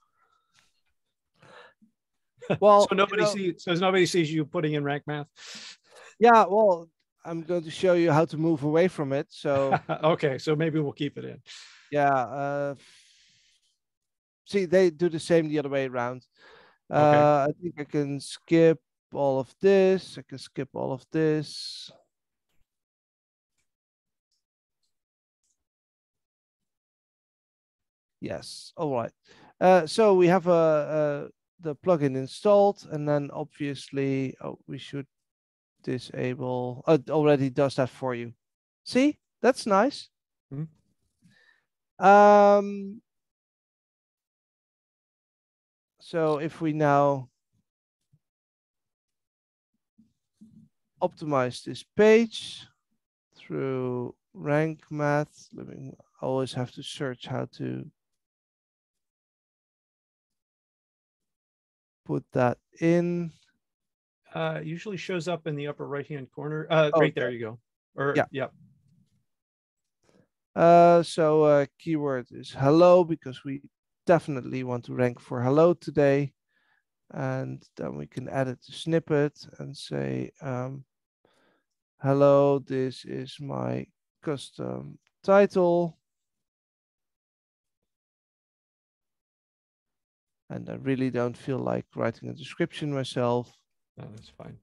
Well, so nobody sees you putting in rank math. Yeah, well, I'm going to show you how to move away from it. So okay, so maybe we'll keep it in. Yeah. See, they do the same the other way around. Okay. I think I can skip all of this. I can skip all of this. Yes. All right. So we have the plugin installed, and then obviously, we should disable. It already does that for you. See, that's nice. Mm-hmm. So if we now optimize this page through rank math, I always have to search how to put that in. Usually shows up in the upper right-hand corner. Oh, right there you go. Or yeah. Yep. So keyword is hello, because we definitely want to rank for hello today. And then we can edit the snippet and say, hello, this is my custom title. And I really don't feel like writing a description myself. No, that's fine.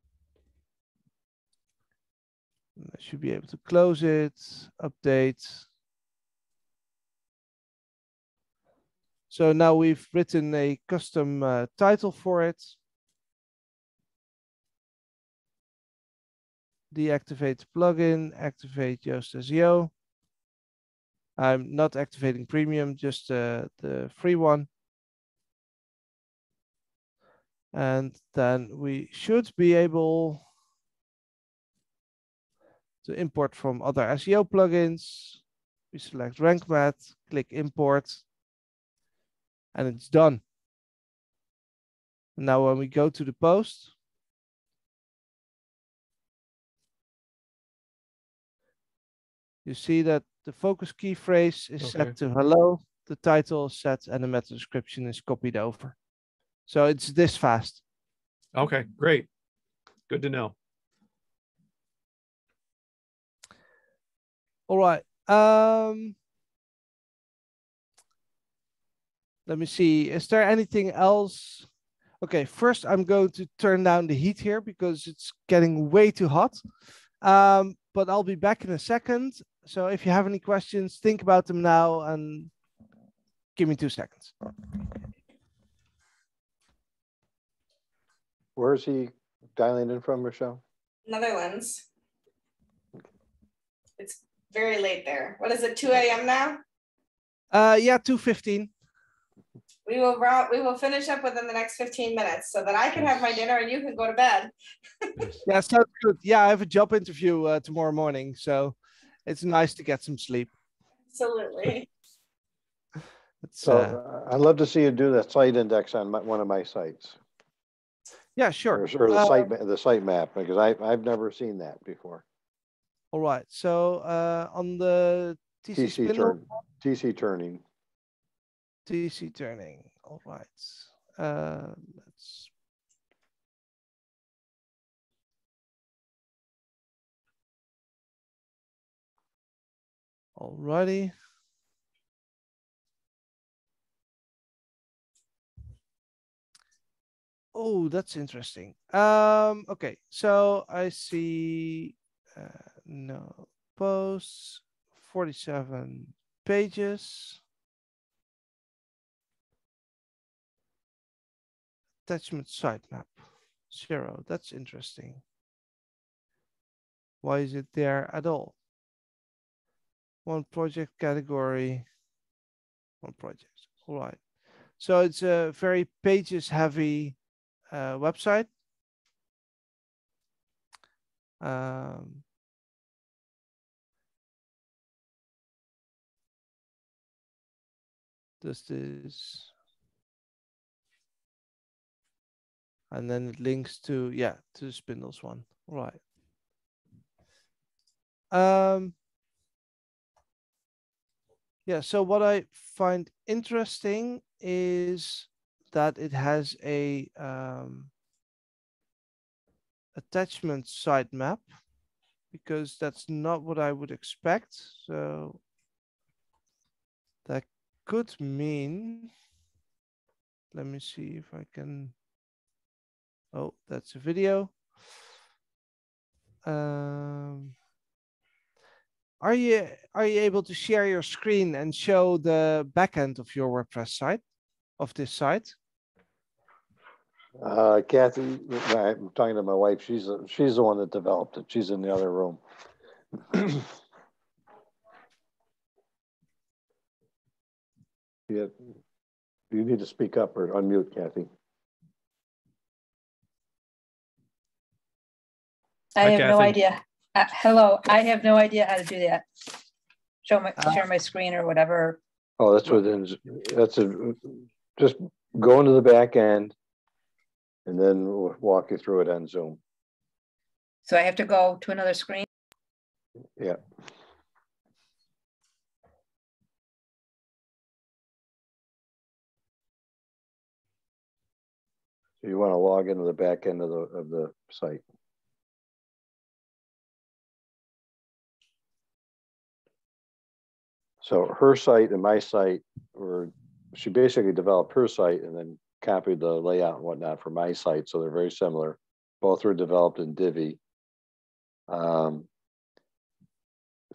I should be able to close it, update. So now we've written a custom title for it. Deactivate plugin, activate Yoast SEO. I'm not activating premium, just the free one. And then we should be able to import from other SEO plugins. We select rank math, click import, and it's done. Now when we go to the post, you see that the focus key phrase is set to hello, the title is set, and the meta description is copied over. So it's this fast. Okay, great. Good to know. All right. Let me see. Is there anything else? Okay, first I'm going to turn down the heat here because it's getting way too hot. But I'll be back in a second. So if you have any questions, think about them now and give me 2 seconds. Where is he dialing in from, Rochelle? Netherlands. It's very late there. What is it, 2 a.m. now? Yeah, 2:15. We will finish up within the next 15 minutes so that I can have my dinner and you can go to bed. Yeah, sounds good. Yeah, I have a job interview tomorrow morning, so it's nice to get some sleep. Absolutely. So I'd love to see you do that site index on one of my sites. Yeah, sure. Or the site map, because I've never seen that before. All right. So on the TC turning. TC turning. All right. Let's. Alrighty. Oh, that's interesting. Okay, so I see no posts, 47 pages. Attachment sitemap, 0. That's interesting. Why is it there at all? One project category, one project. All right. So it's a very pages heavy website. Does this, and then it links to, yeah, to the Spindles one. All right. Yeah, so what I find interesting is that it has a attachment sitemap, because that's not what I would expect. So that could mean, let me see if I can, oh, that's a video. Are you able to share your screen and show the backend of your WordPress site, of this site? Kathy, I'm talking to my wife. She's the one that developed it. She's in the other room. Yeah, you need to speak up or unmute, Kathy. I have no idea. Hello, I have no idea how to do that. Share my screen or whatever. Oh, that's just go into the back end and then we'll walk you through it on Zoom. So I have to go to another screen? Yeah. So you want to log into the back end of the site. So her site and my site she basically developed her site and then copied the layout and whatnot for my site. So they're very similar. Both were developed in Divi.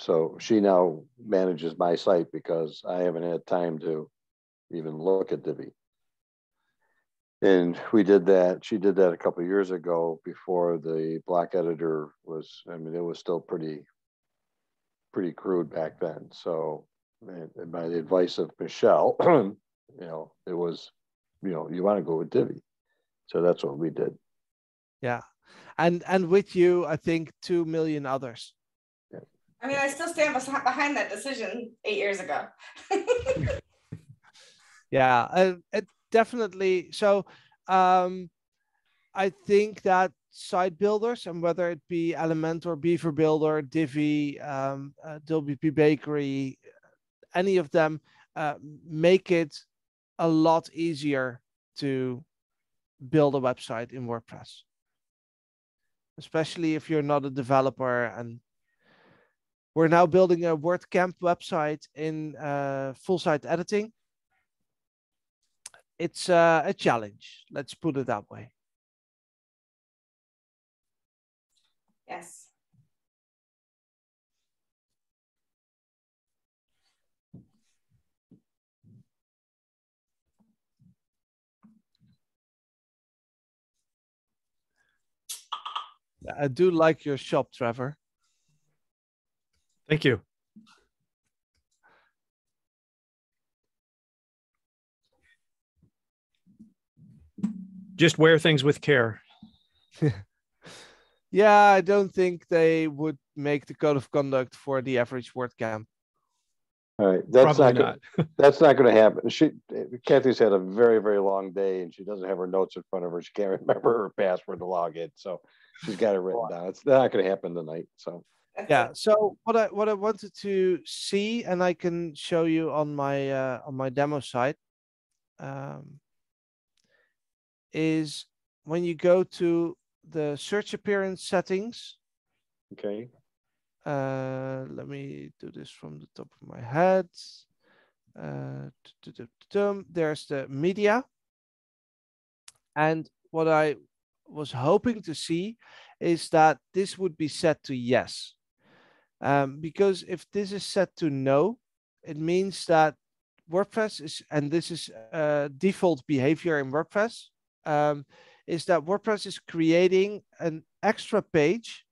So she now manages my site because I haven't had time to even look at Divi. And we did that. She did that a couple of years ago before the block editor was, I mean, it was still pretty crude back then. So and by the advice of Michelle, it was, you want to go with Divi. So that's what we did. Yeah. And with you, I think 2 million others. Yeah. I mean, I still stand behind that decision 8 years ago. Yeah, it definitely. So I think that site builders, and whether it be Elementor, Beaver Builder, Divi, WP Bakery, any of them, make it a lot easier to build a website in WordPress, especially if you're not a developer. And we're now building a WordCamp website in full site editing. It's a challenge, let's put it that way. Yes. I do like your shop, Trevor. Thank you. Just wear things with care. Yeah, I don't think they would make the code of conduct for the average WordCamp. All right, that's Probably not that's not going to happen. Kathy's had a very, very long day, and she doesn't have her notes in front of her. She can't remember her password to log in, so she's got it written down. It's not going to happen tonight. So yeah. So what I wanted to see, and I can show you on my demo site, is when you go to the search appearance settings. okay. Let me do this from the top of my head. There's the media. And what I was hoping to see is that this would be set to yes. Because if this is set to no, it means that WordPress is, and this is default behavior in WordPress, is that WordPress is creating an extra page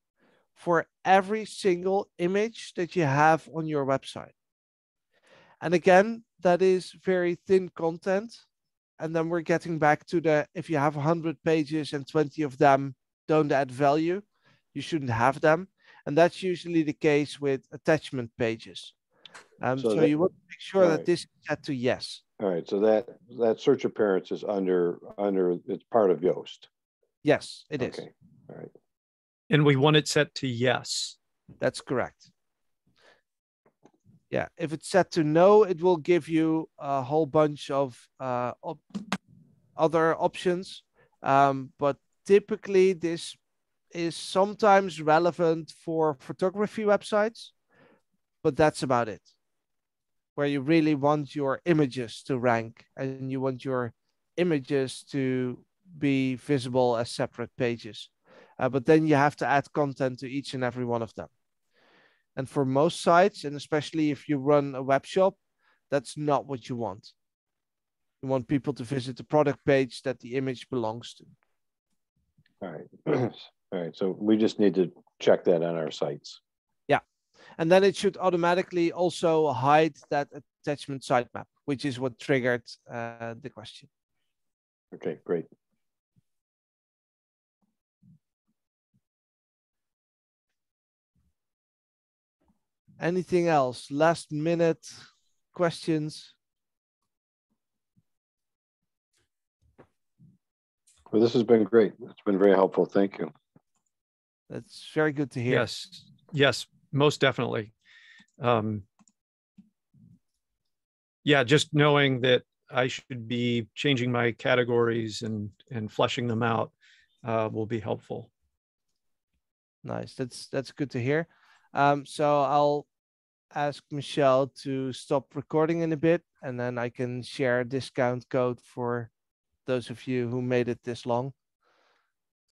for every single image that you have on your website. And again, that is very thin content. And then we're getting back to the, if you have 100 pages and 20 of them don't add value, you shouldn't have them. And that's usually the case with attachment pages. So you want to make sure that this is set to yes. All right, so that search appearance is under it's part of Yoast. Yes, it is. Okay, all right. And we want it set to yes. That's correct. Yeah, if it's set to no, it will give you a whole bunch of other options. But typically this is sometimes relevant for photography websites, but that's about it. Where you really want your images to rank and you want your images to be visible as separate pages. But then you have to add content to each and every one of them. And for most sites, and especially if you run a web shop, that's not what you want. You want people to visit the product page that the image belongs to. All right. All right. So we just need to check that on our sites. Yeah. And then it should automatically also hide that attachment sitemap, which is what triggered the question. Okay, great. Anything else? Last minute questions? Well, this has been great. It's been very helpful. Thank you. That's very good to hear. Yes, yes, most definitely. Yeah, just knowing that I should be changing my categories and fleshing them out will be helpful. Nice. That's good to hear. So I'll ask Michelle to stop recording in a bit, and then I can share a discount code for those of you who made it this long.